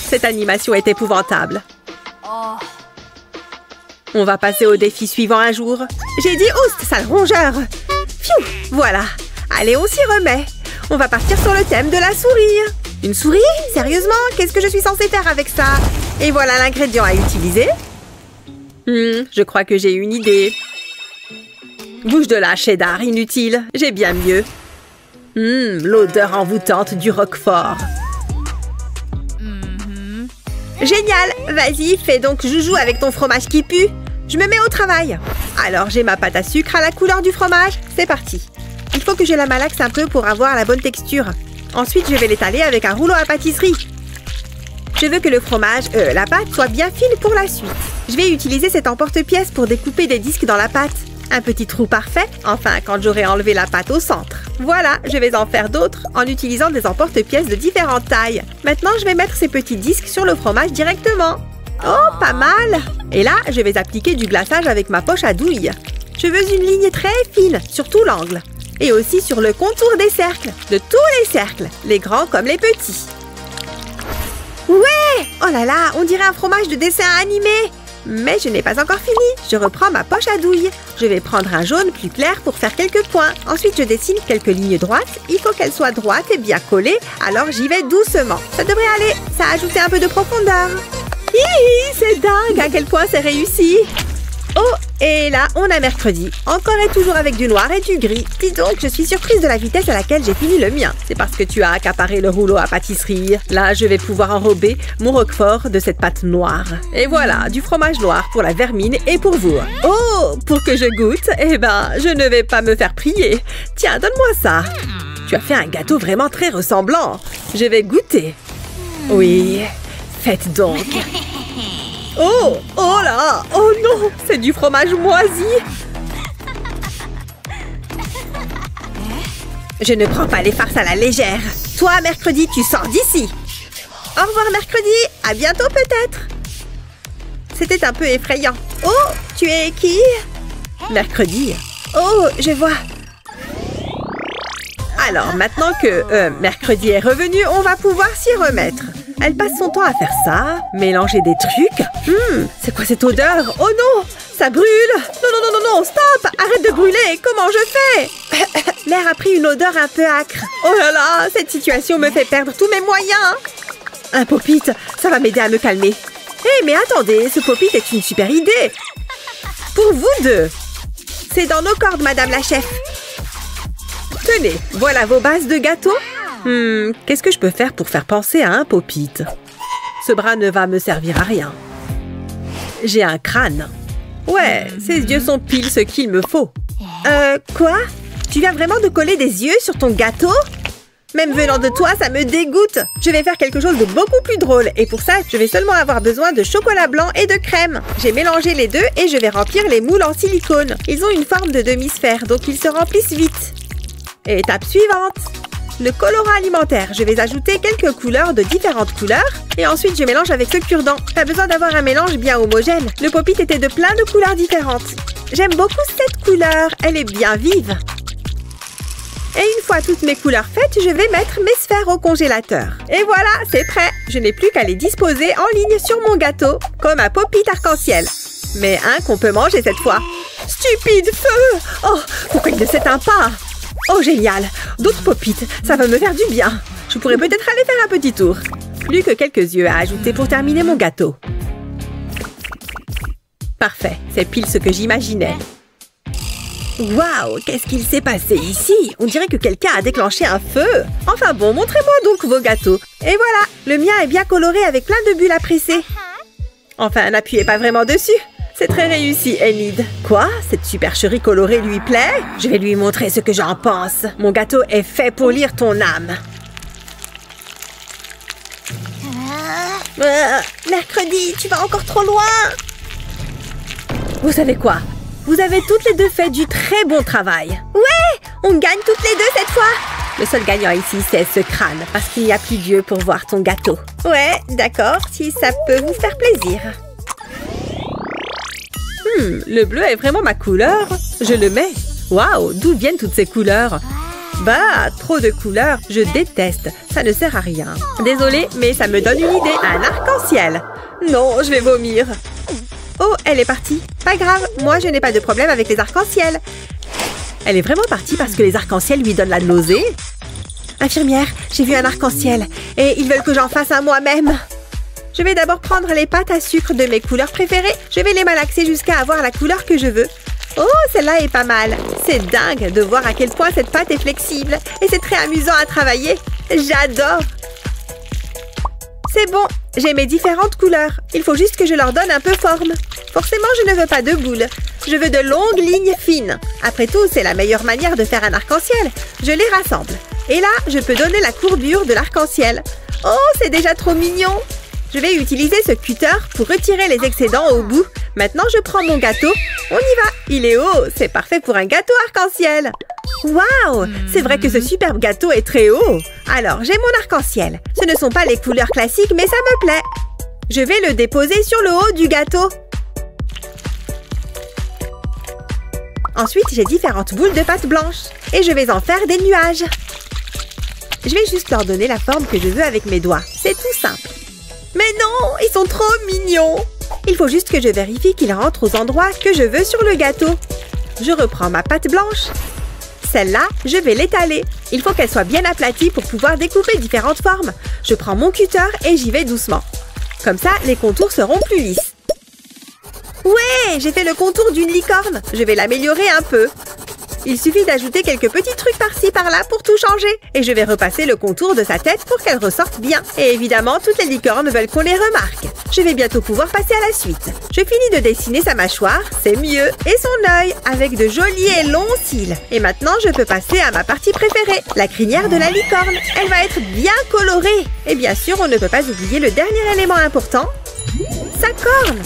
Cette animation est épouvantable. On va passer au défi suivant un jour. J'ai dit oust, sale rongeur. Pfiou, voilà. Allez, on s'y remet. On va partir sur le thème de la souris. Une souris? Sérieusement? Qu'est-ce que je suis censée faire avec ça? Et voilà l'ingrédient à utiliser. Je crois que j'ai une idée. Bouge de là, cheddar, inutile. J'ai bien mieux. L'odeur envoûtante du roquefort. Génial! Vas-y, fais donc joujou avec ton fromage qui pue. Je me mets au travail. Alors, j'ai ma pâte à sucre à la couleur du fromage. C'est parti. Il faut que je la malaxe un peu pour avoir la bonne texture. Ensuite, je vais l'étaler avec un rouleau à pâtisserie. Je veux que le fromage, la pâte, soit bien fine pour la suite. Je vais utiliser cet emporte-pièce pour découper des disques dans la pâte. Un petit trou parfait, enfin quand j'aurai enlevé la pâte au centre. Voilà, je vais en faire d'autres en utilisant des emporte-pièces de différentes tailles. Maintenant, je vais mettre ces petits disques sur le fromage directement. Oh, pas mal! Et là, je vais appliquer du glaçage avec ma poche à douille. Je veux une ligne très fine sur tout l'angle. Et aussi sur le contour des cercles, de tous les cercles, les grands comme les petits. Ouais! Oh là là, on dirait un fromage de dessin animé! Mais je n'ai pas encore fini. Je reprends ma poche à douille. Je vais prendre un jaune plus clair pour faire quelques points. Ensuite, je dessine quelques lignes droites. Il faut qu'elles soient droites et bien collées, alors j'y vais doucement. Ça devrait aller. Ça a ajouté un peu de profondeur. Hihi, c'est dingue à quel point c'est réussi. Oh, et là, on a mercredi. Encore et toujours avec du noir et du gris. Dis donc, je suis surprise de la vitesse à laquelle j'ai fini le mien. C'est parce que tu as accaparé le rouleau à pâtisserie. Là, je vais pouvoir enrober mon roquefort de cette pâte noire. Et voilà, du fromage noir pour la vermine et pour vous. Oh, pour que je goûte, eh ben, je ne vais pas me faire prier. Tiens, donne-moi ça. Tu as fait un gâteau vraiment très ressemblant. Je vais goûter. Oui, faites donc. Oh, oh là, oh non, c'est du fromage moisi. Je ne prends pas les farces à la légère. Toi, mercredi, tu sors d'ici. Au revoir, mercredi. À bientôt, peut-être. C'était un peu effrayant. Oh, tu es qui? Mercredi. Oh, je vois. Alors, maintenant que mercredi est revenu, on va pouvoir s'y remettre. Elle passe son temps à faire ça, mélanger des trucs. C'est quoi cette odeur? Oh non, ça brûle. Non, non, non, non, non, stop. Arrête de brûler. Comment je fais? L'air a pris une odeur un peu âcre. Oh là là, cette situation me fait perdre tous mes moyens. Un pop-it, ça va m'aider à me calmer. Hé, mais attendez, ce pop-it est une super idée. Pour vous deux. C'est dans nos cordes, madame la chef. Tenez, voilà vos bases de gâteau. Qu'est-ce que je peux faire pour faire penser à un pop-it? Ce bras ne va me servir à rien. J'ai un crâne. Ouais, ses yeux sont pile ce qu'il me faut. Quoi? Tu viens vraiment de coller des yeux sur ton gâteau? Même venant de toi, ça me dégoûte. Je vais faire quelque chose de beaucoup plus drôle. Et pour ça, je vais seulement avoir besoin de chocolat blanc et de crème. J'ai mélangé les deux et je vais remplir les moules en silicone. Ils ont une forme de demi-sphère, donc ils se remplissent vite. Étape suivante. Le colorant alimentaire. Je vais ajouter quelques couleurs de différentes couleurs. Et ensuite, je mélange avec ce cure-dent. T'as besoin d'avoir un mélange bien homogène. Le pop-it était de plein de couleurs différentes. J'aime beaucoup cette couleur. Elle est bien vive. Et une fois toutes mes couleurs faites, je vais mettre mes sphères au congélateur. Et voilà, c'est prêt. Je n'ai plus qu'à les disposer en ligne sur mon gâteau, comme un pop-it arc-en-ciel. Mais un qu'on peut manger cette fois. Stupide feu! Oh, pourquoi il ne s'éteint pas? Oh, génial! D'autres pop-it, ça va me faire du bien. Je pourrais peut-être aller faire un petit tour. Plus que quelques yeux à ajouter pour terminer mon gâteau. Parfait, c'est pile ce que j'imaginais. Waouh, qu'est-ce qu'il s'est passé ici? On dirait que quelqu'un a déclenché un feu. Enfin bon, montrez-moi donc vos gâteaux. Et voilà, le mien est bien coloré avec plein de bulles à presser. Enfin, n'appuyez pas vraiment dessus. C'est très réussi, Enid. Quoi? Cette supercherie colorée lui plaît? Je vais lui montrer ce que j'en pense. Mon gâteau est fait pour lire ton âme. Mercredi, tu vas encore trop loin. Vous savez quoi? Vous avez toutes les deux fait du très bon travail. Ouais, on gagne toutes les deux cette fois. Le seul gagnant ici, c'est ce crâne, parce qu'il n'y a plus d'yeux pour voir ton gâteau. Ouais, d'accord, si ça peut vous faire plaisir. Le bleu est vraiment ma couleur. Je le mets. Waouh, d'où viennent toutes ces couleurs? Bah, trop de couleurs, je déteste. Ça ne sert à rien. Désolée, mais ça me donne une idée. Un arc-en-ciel. Non, je vais vomir. Oh, elle est partie. Pas grave, moi je n'ai pas de problème avec les arcs-en-ciel. Elle est vraiment partie parce que les arcs-en-ciel lui donnent la nausée. Infirmière, j'ai vu un arc-en-ciel et ils veulent que j'en fasse un moi-même. Je vais d'abord prendre les pâtes à sucre de mes couleurs préférées. Je vais les malaxer jusqu'à avoir la couleur que je veux. Oh, celle-là est pas mal. C'est dingue de voir à quel point cette pâte est flexible. Et c'est très amusant à travailler. J'adore. C'est bon, j'ai mes différentes couleurs. Il faut juste que je leur donne un peu forme. Forcément, je ne veux pas de boules. Je veux de longues lignes fines. Après tout, c'est la meilleure manière de faire un arc-en-ciel. Je les rassemble. Et là, je peux donner la courbure de l'arc-en-ciel. Oh, c'est déjà trop mignon. Je vais utiliser ce cutter pour retirer les excédents au bout Maintenant, je prends mon gâteau. On y va. Il est haut. C'est parfait pour un gâteau arc-en-ciel. Waouh! C'est vrai que ce superbe gâteau est très haut. Alors, j'ai mon arc-en-ciel. Ce ne sont pas les couleurs classiques, mais ça me plaît. Je vais le déposer sur le haut du gâteau. Ensuite, j'ai différentes boules de pâte blanche. Et je vais en faire des nuages. Je vais juste leur donner la forme que je veux avec mes doigts. C'est tout simple. Mais non! Ils sont trop mignons! Il faut juste que je vérifie qu'ils rentrent aux endroits que je veux sur le gâteau. Je reprends ma pâte blanche. Celle-là, je vais l'étaler. Il faut qu'elle soit bien aplatie pour pouvoir découper différentes formes. Je prends mon cutter et j'y vais doucement. Comme ça, les contours seront plus lisses. Ouais, j'ai fait le contour d'une licorne. Je vais l'améliorer un peu. Il suffit d'ajouter quelques petits trucs par-ci, par-là pour tout changer. Et je vais repasser le contour de sa tête pour qu'elle ressorte bien. Et évidemment, toutes les licornes veulent qu'on les remarque. Je vais bientôt pouvoir passer à la suite. Je finis de dessiner sa mâchoire, c'est mieux, et son œil, avec de jolis et longs cils. Et maintenant, je peux passer à ma partie préférée, la crinière de la licorne. Elle va être bien colorée. Et bien sûr, on ne peut pas oublier le dernier élément important, sa corne.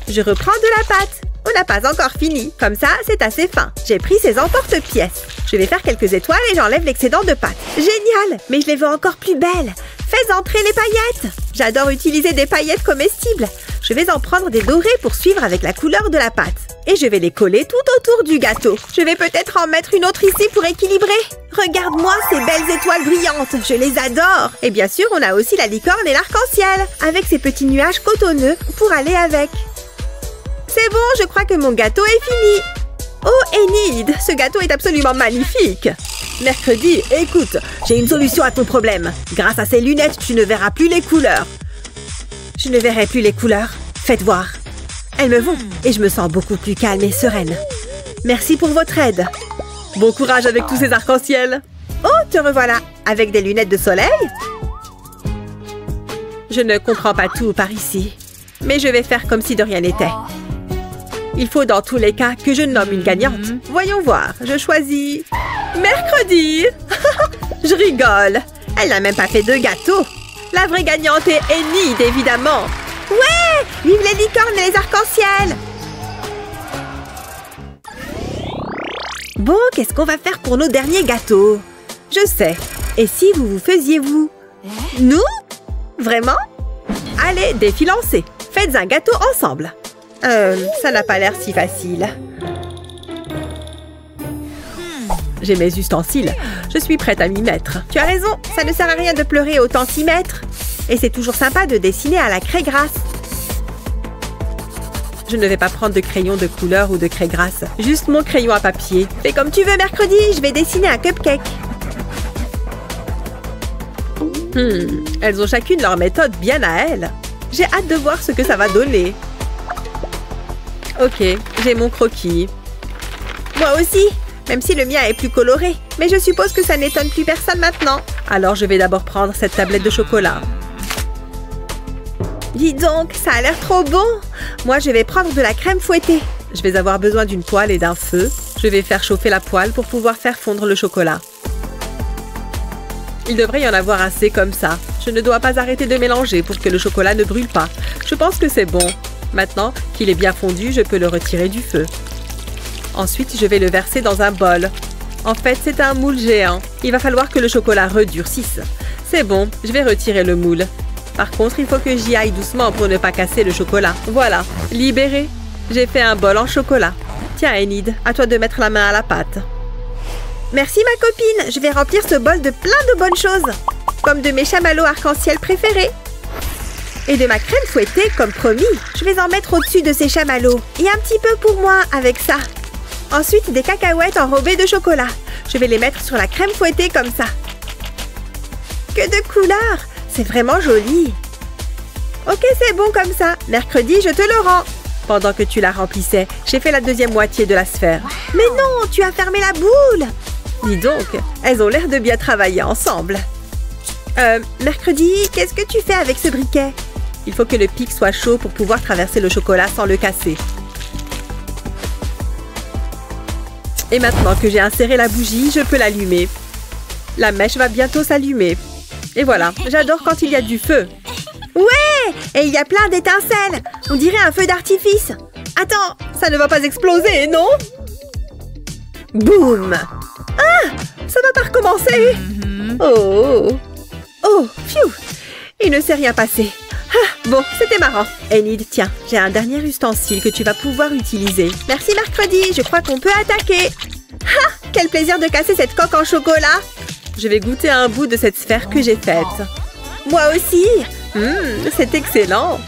Je reprends de la pâte. On n'a pas encore fini. Comme ça, c'est assez fin. J'ai pris ces emporte-pièces. Je vais faire quelques étoiles et j'enlève l'excédent de pâte. Génial! Mais je les veux encore plus belles. Fais entrer les paillettes. J'adore utiliser des paillettes comestibles. Je vais en prendre des dorées pour suivre avec la couleur de la pâte. Et je vais les coller tout autour du gâteau. Je vais peut-être en mettre une autre ici pour équilibrer. Regarde-moi ces belles étoiles brillantes. Je les adore. Et bien sûr, on a aussi la licorne et l'arc-en-ciel. Avec ces petits nuages cotonneux pour aller avec. C'est bon, je crois que mon gâteau est fini. Oh, Enid, ce gâteau est absolument magnifique. Mercredi, écoute, j'ai une solution à ton problème. Grâce à ces lunettes, tu ne verras plus les couleurs. Je ne verrai plus les couleurs. Faites voir. Elles me vont et je me sens beaucoup plus calme et sereine. Merci pour votre aide. Bon courage avec tous ces arcs-en-ciel. Oh, te revoilà. Avec des lunettes de soleil? Je ne comprends pas tout par ici. Mais je vais faire comme si de rien n'était. Il faut dans tous les cas que je nomme une gagnante. Voyons voir, je choisis... Mercredi. Je rigole. Elle n'a même pas fait de gâteau. La vraie gagnante est Enid, évidemment. Ouais! Vive les licornes et les arcs-en-ciel! Bon, qu'est-ce qu'on va faire pour nos derniers gâteaux? Je sais. Et si vous vous faisiez vous? Nous? Vraiment? Allez, défi lancé. Faites un gâteau ensemble. Ça n'a pas l'air si facile. J'ai mes ustensiles. Je suis prête à m'y mettre. Tu as raison, ça ne sert à rien de pleurer, autant s'y mettre. Et c'est toujours sympa de dessiner à la craie grasse. Je ne vais pas prendre de crayon de couleur ou de craie grasse. Juste mon crayon à papier. Fais comme tu veux, mercredi, je vais dessiner un cupcake. Elles ont chacune leur méthode bien à elles. J'ai hâte de voir ce que ça va donner. Ok, j'ai mon croquis. Moi aussi, même si le mien est plus coloré. Mais je suppose que ça n'étonne plus personne maintenant. Alors je vais d'abord prendre cette tablette de chocolat. Dis donc, ça a l'air trop bon. Moi, je vais prendre de la crème fouettée. Je vais avoir besoin d'une poêle et d'un feu. Je vais faire chauffer la poêle pour pouvoir faire fondre le chocolat. Il devrait y en avoir assez comme ça. Je ne dois pas arrêter de mélanger pour que le chocolat ne brûle pas. Je pense que c'est bon. Maintenant qu'il est bien fondu, je peux le retirer du feu. Ensuite, je vais le verser dans un bol. En fait, c'est un moule géant. Il va falloir que le chocolat redurcisse. C'est bon, je vais retirer le moule. Par contre, il faut que j'y aille doucement pour ne pas casser le chocolat. Voilà, libéré. J'ai fait un bol en chocolat. Tiens, Enid, à toi de mettre la main à la pâte. Merci, ma copine. Je vais remplir ce bol de plein de bonnes choses. Comme de mes chamallows arc-en-ciel préférés. Et de ma crème fouettée, comme promis. Je vais en mettre au-dessus de ces chamallows. Et un petit peu pour moi, avec ça. Ensuite, des cacahuètes enrobées de chocolat. Je vais les mettre sur la crème fouettée comme ça. Que de couleurs! C'est vraiment joli. Ok, c'est bon comme ça. Mercredi, je te le rends. Pendant que tu la remplissais, j'ai fait la deuxième moitié de la sphère. Mais non, tu as fermé la boule. Dis donc, elles ont l'air de bien travailler ensemble. Mercredi, qu'est-ce que tu fais avec ce briquet? Il faut que le pic soit chaud pour pouvoir traverser le chocolat sans le casser. Et maintenant que j'ai inséré la bougie, je peux l'allumer. La mèche va bientôt s'allumer. Et voilà, j'adore quand il y a du feu. Ouais! et il y a plein d'étincelles. On dirait un feu d'artifice. Attends, ça ne va pas exploser, non? Boum! Ah! Ça va pas recommencer! Oh! Oh, pfiou! Il ne s'est rien passé. Ah, bon, c'était marrant. Enid, tiens, j'ai un dernier ustensile que tu vas pouvoir utiliser. Merci, mercredi, je crois qu'on peut attaquer. Ah! Quel plaisir de casser cette coque en chocolat! Je vais goûter un bout de cette sphère que j'ai faite. Moi aussi! C'est excellent!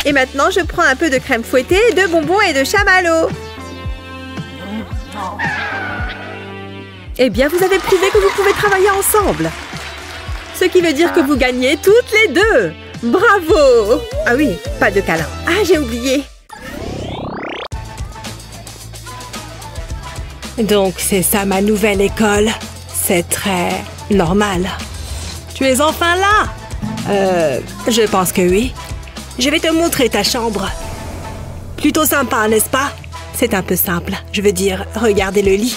Et maintenant, je prends un peu de crème fouettée, de bonbons et de chamallows. Eh bien, vous avez prouvé que vous pouvez travailler ensemble. Ce qui veut dire que vous gagnez toutes les deux. Bravo! Ah oui, pas de câlin. Ah, j'ai oublié. Donc, c'est ça ma nouvelle école. C'est très normal. Tu es enfin là? Je pense que oui. Je vais te montrer ta chambre. Plutôt sympa, n'est-ce pas? C'est un peu simple. Je veux dire, regardez le lit.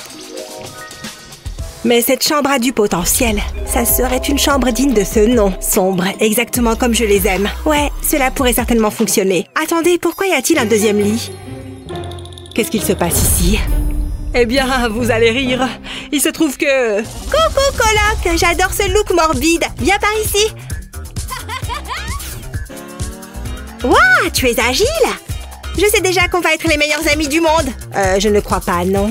Mais cette chambre a du potentiel. Ça serait une chambre digne de ce nom. Sombre, exactement comme je les aime. Ouais, cela pourrait certainement fonctionner. Attendez, pourquoi y a-t-il un deuxième lit? Qu'est-ce qu'il se passe ici? Eh bien, vous allez rire. Il se trouve que... Coucou, coloc! J'adore ce look morbide. Viens par ici. Waouh, tu es agile! Je sais déjà qu'on va être les meilleurs amis du monde. Je ne crois pas, non.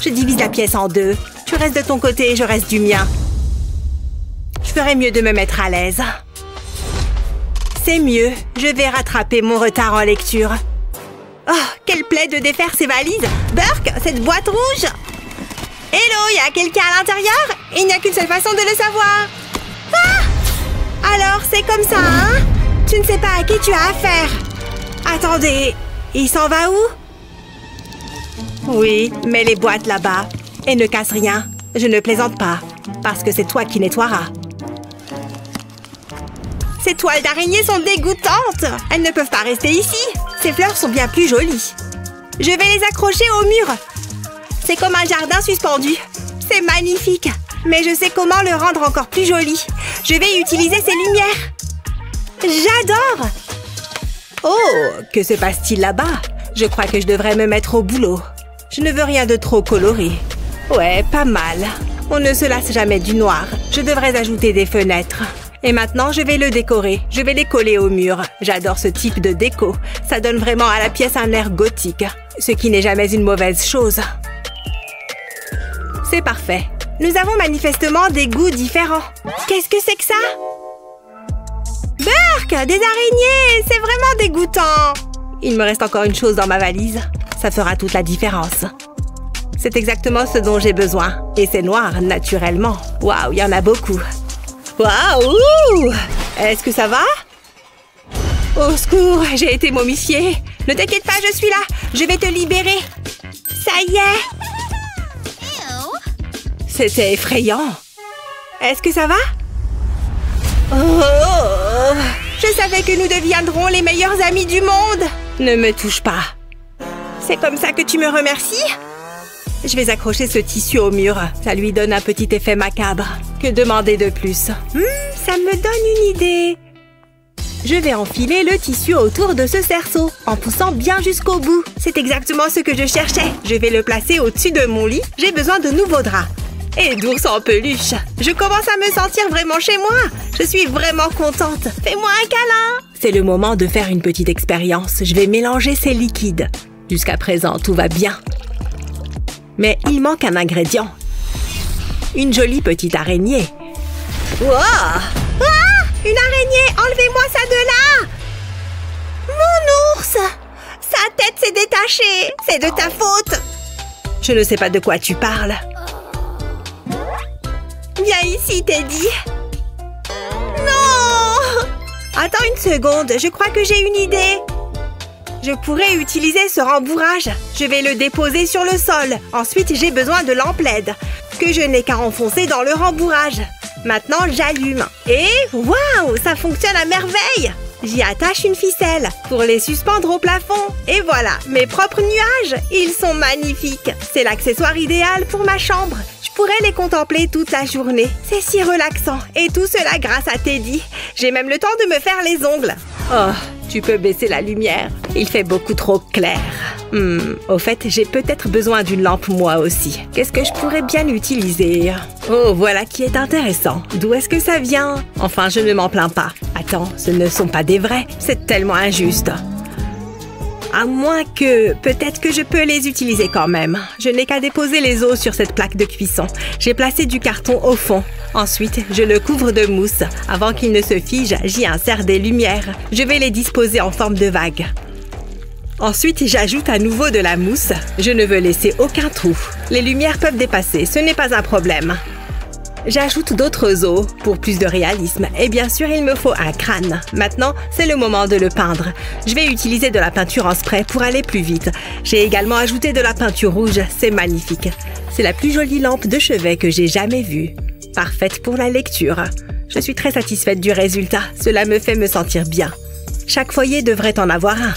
Je divise la pièce en deux. Tu restes de ton côté et je reste du mien. Je ferais mieux de me mettre à l'aise. C'est mieux. Je vais rattraper mon retard en lecture. Oh, quelle plaie de défaire ces valises! Burke, cette boîte rouge! Hello, y a quelqu'un à l'intérieur? Il n'y a qu'une seule façon de le savoir. Ah! Alors, c'est comme ça, hein? Tu ne sais pas à qui tu as affaire. Attendez, il s'en va où? Oui, mets les boîtes là-bas. Et ne casse rien. Je ne plaisante pas. Parce que c'est toi qui nettoieras. Ces toiles d'araignée sont dégoûtantes. Elles ne peuvent pas rester ici. Ces fleurs sont bien plus jolies. Je vais les accrocher au mur. C'est comme un jardin suspendu. C'est magnifique. Mais je sais comment le rendre encore plus joli. Je vais utiliser ces lumières. J'adore! Oh, que se passe-t-il là-bas? Je crois que je devrais me mettre au boulot. Je ne veux rien de trop coloré. Ouais, pas mal. On ne se lasse jamais du noir. Je devrais ajouter des fenêtres. Et maintenant, je vais le décorer. Je vais les coller au mur. J'adore ce type de déco. Ça donne vraiment à la pièce un air gothique. Ce qui n'est jamais une mauvaise chose. C'est parfait. Nous avons manifestement des goûts différents. Qu'est-ce que c'est que ça? Burke, des araignées! C'est vraiment dégoûtant! Il me reste encore une chose dans ma valise. Ça fera toute la différence. C'est exactement ce dont j'ai besoin. Et c'est noir, naturellement. Waouh, il y en a beaucoup. Waouh! Est-ce que ça va? Au secours, j'ai été momifiée. Ne t'inquiète pas, je suis là. Je vais te libérer. Ça y est. C'était effrayant. Est-ce que ça va? Oh! Je savais que nous deviendrons les meilleurs amis du monde. Ne me touche pas. C'est comme ça que tu me remercies? Je vais accrocher ce tissu au mur. Ça lui donne un petit effet macabre. Que demander de plus? Ça me donne une idée. Je vais enfiler le tissu autour de ce cerceau, en poussant bien jusqu'au bout. C'est exactement ce que je cherchais. Je vais le placer au-dessus de mon lit. J'ai besoin de nouveaux draps. Et d'ours en peluche. Je commence à me sentir vraiment chez moi. Je suis vraiment contente. Fais-moi un câlin. C'est le moment de faire une petite expérience. Je vais mélanger ces liquides. Jusqu'à présent, tout va bien. Mais il manque un ingrédient. Une jolie petite araignée. Wow! Ah! Une araignée! Enlevez-moi ça de là! Mon ours! Sa tête s'est détachée! C'est de ta faute! Je ne sais pas de quoi tu parles. Viens ici, Teddy. Non! Attends une seconde, je crois que j'ai une idée. Je pourrais utiliser ce rembourrage. Je vais le déposer sur le sol. Ensuite, j'ai besoin de lampes LED que je n'ai qu'à enfoncer dans le rembourrage. Maintenant, j'allume. Et waouh, ça fonctionne à merveille! J'y attache une ficelle pour les suspendre au plafond. Et voilà, mes propres nuages. Ils sont magnifiques. C'est l'accessoire idéal pour ma chambre. Je pourrais les contempler toute la journée. C'est si relaxant. Et tout cela grâce à Teddy. J'ai même le temps de me faire les ongles. Oh, tu peux baisser la lumière. Il fait beaucoup trop clair. Au fait, j'ai peut-être besoin d'une lampe moi aussi. Qu'est-ce que je pourrais bien utiliser? Oh, voilà qui est intéressant. D'où est-ce que ça vient? Enfin, je ne m'en plains pas. Attends, ce ne sont pas des vrais. C'est tellement injuste. À moins que... Peut-être que je peux les utiliser quand même. Je n'ai qu'à déposer les os sur cette plaque de cuisson. J'ai placé du carton au fond. Ensuite, je le couvre de mousse. Avant qu'il ne se fige, j'y insère des lumières. Je vais les disposer en forme de vague. Ensuite, j'ajoute à nouveau de la mousse. Je ne veux laisser aucun trou. Les lumières peuvent dépasser, ce n'est pas un problème. J'ajoute d'autres os pour plus de réalisme. Et bien sûr, il me faut un crâne. Maintenant, c'est le moment de le peindre. Je vais utiliser de la peinture en spray pour aller plus vite. J'ai également ajouté de la peinture rouge. C'est magnifique. C'est la plus jolie lampe de chevet que j'ai jamais vue. Parfaite pour la lecture. Je suis très satisfaite du résultat. Cela me fait me sentir bien. Chaque foyer devrait en avoir un.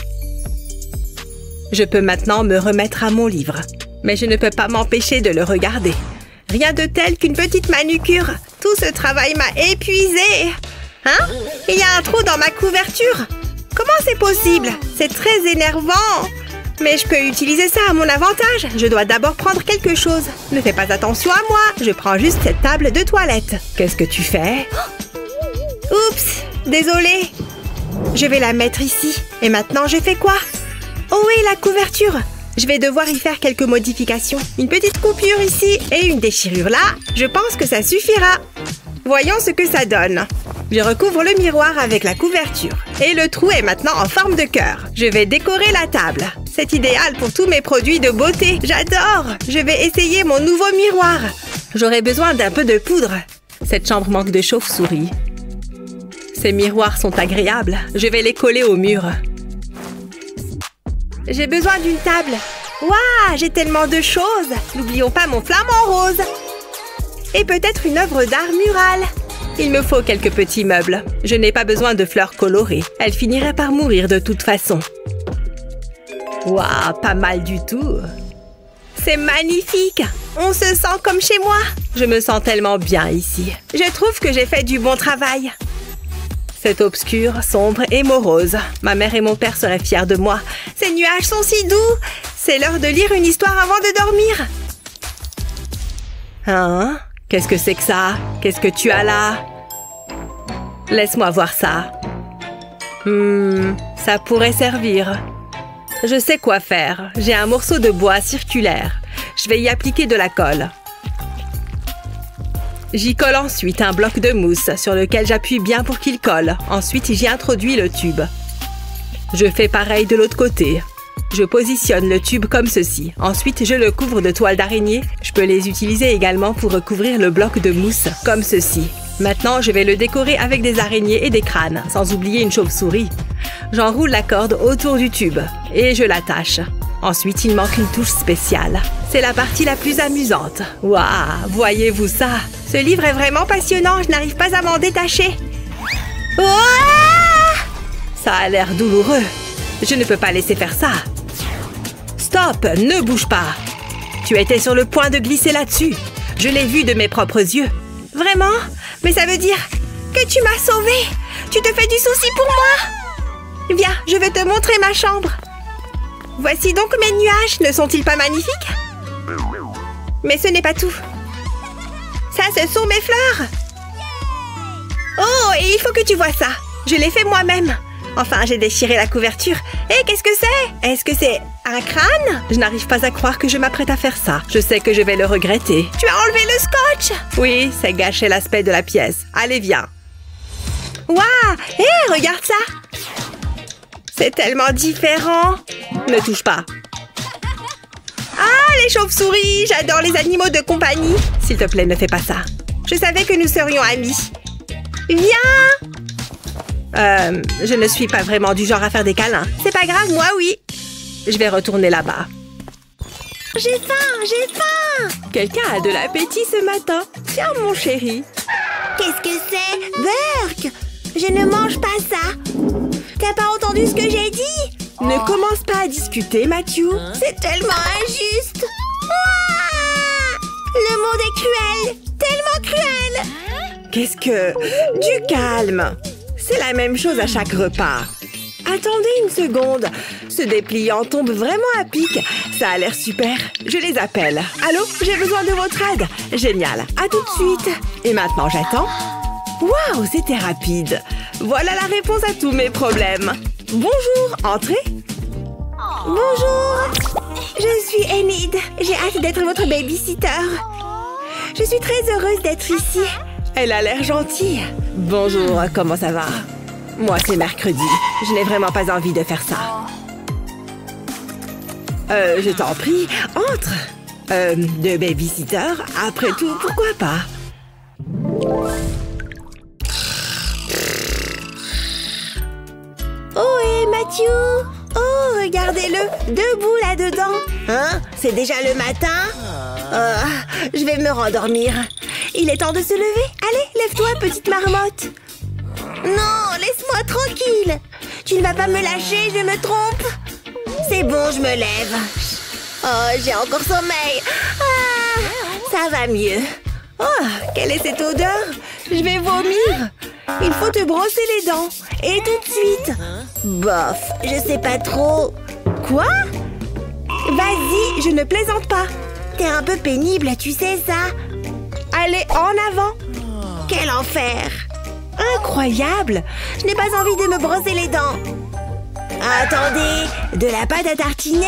Je peux maintenant me remettre à mon livre. Mais je ne peux pas m'empêcher de le regarder. Rien de tel qu'une petite manucure. Tout ce travail m'a épuisée. Hein? Il y a un trou dans ma couverture. Comment c'est possible? C'est très énervant. Mais je peux utiliser ça à mon avantage. Je dois d'abord prendre quelque chose. Ne fais pas attention à moi. Je prends juste cette table de toilette. Qu'est-ce que tu fais? Oups, désolée. Je vais la mettre ici. Et maintenant, je fais quoi? Oh oui, la couverture. Je vais devoir y faire quelques modifications. Une petite coupure ici et une déchirure là. Je pense que ça suffira. Voyons ce que ça donne. Je recouvre le miroir avec la couverture. Et le trou est maintenant en forme de cœur. Je vais décorer la table. C'est idéal pour tous mes produits de beauté. J'adore! Je vais essayer mon nouveau miroir. J'aurai besoin d'un peu de poudre. Cette chambre manque de chauve-souris. Ces miroirs sont agréables. Je vais les coller au mur. J'ai besoin d'une table. Waouh, j'ai tellement de choses. N'oublions pas mon flamant rose. Et peut-être une œuvre d'art murale. Il me faut quelques petits meubles. Je n'ai pas besoin de fleurs colorées. Elles finiraient par mourir de toute façon. Waouh, pas mal du tout. C'est magnifique. On se sent comme chez moi. Je me sens tellement bien ici. Je trouve que j'ai fait du bon travail. C'est obscur, sombre et morose. Ma mère et mon père seraient fiers de moi. Ces nuages sont si doux. C'est l'heure de lire une histoire avant de dormir. Hein? Qu'est-ce que c'est que ça? Qu'est-ce que tu as là? Laisse-moi voir ça. Ça pourrait servir. Je sais quoi faire. J'ai un morceau de bois circulaire. Je vais y appliquer de la colle. J'y colle ensuite un bloc de mousse sur lequel j'appuie bien pour qu'il colle. Ensuite, j'y introduis le tube. Je fais pareil de l'autre côté. Je positionne le tube comme ceci. Ensuite, je le couvre de toile d'araignée. Je peux les utiliser également pour recouvrir le bloc de mousse comme ceci. Maintenant, je vais le décorer avec des araignées et des crânes, sans oublier une chauve-souris. J'enroule la corde autour du tube et je l'attache. Ensuite, il manque une touche spéciale. C'est la partie la plus amusante. Waouh, voyez-vous ça? Ce livre est vraiment passionnant, je n'arrive pas à m'en détacher. Ouah! Ça a l'air douloureux. Je ne peux pas laisser faire ça. Stop, ne bouge pas. Tu étais sur le point de glisser là-dessus. Je l'ai vu de mes propres yeux. Vraiment? Mais ça veut dire que tu m'as sauvée. Tu te fais du souci pour moi? Viens, je vais te montrer ma chambre. Voici donc mes nuages. Ne sont-ils pas magnifiques? Mais ce n'est pas tout. Ça, ce sont mes fleurs. Oh, et il faut que tu vois ça. Je l'ai fait moi-même. Enfin, j'ai déchiré la couverture. Et qu'est-ce que c'est? Est-ce que c'est un crâne? Je n'arrive pas à croire que je m'apprête à faire ça. Je sais que je vais le regretter. Tu as enlevé le scotch? Oui, ça gâchait l'aspect de la pièce. Allez, viens. Waouh! Hé, regarde ça! C'est tellement différent. Ne touche pas. Ah, les chauves-souris! J'adore les animaux de compagnie. S'il te plaît, ne fais pas ça. Je savais que nous serions amis. Viens! Je ne suis pas vraiment du genre à faire des câlins. C'est pas grave, moi, oui. Je vais retourner là-bas. J'ai faim, j'ai faim! Quelqu'un a de l'appétit ce matin. Tiens, mon chéri. Qu'est-ce que c'est? Burk! Je ne mange pas ça. T'as pas entendu ce que j'ai dit? Ne commence pas à discuter, Matthew. C'est tellement injuste. Ah! Le monde est cruel. Tellement cruel. Qu'est-ce que... Du calme. C'est la même chose à chaque repas. Attendez une seconde. Ce dépliant tombe vraiment à pic. Ça a l'air super. Je les appelle. Allô, j'ai besoin de votre aide. Génial. À tout de suite. Et maintenant, j'attends. Waouh, c'était rapide. Voilà la réponse à tous mes problèmes. Bonjour, entrez. Bonjour. Je suis Enid. J'ai hâte d'être votre babysitter. Je suis très heureuse d'être ici. Elle a l'air gentille. Bonjour, comment ça va? Moi, c'est mercredi. Je n'ai vraiment pas envie de faire ça. Je t'en prie, entre. De babysitter, après tout, pourquoi pas? Oh, et Matthew! Oh, regardez-le, debout là-dedans. Hein? C'est déjà le matin? Je vais me rendormir. Il est temps de se lever. Allez, lève-toi, petite marmotte. Non, laisse-moi tranquille. Tu ne vas pas me lâcher, je me trompe. C'est bon, je me lève. Oh, j'ai encore sommeil. Ah, ça va mieux. Oh, quelle est cette odeur? Je vais vomir. Il faut te brosser les dents. Et tout de suite. Bof, je sais pas trop. Quoi? Vas-y, je ne plaisante pas. T'es un peu pénible, tu sais ça? Allez, en avant. Quel enfer! Incroyable. Je n'ai pas envie de me brosser les dents. Attendez, de la pâte à tartiner?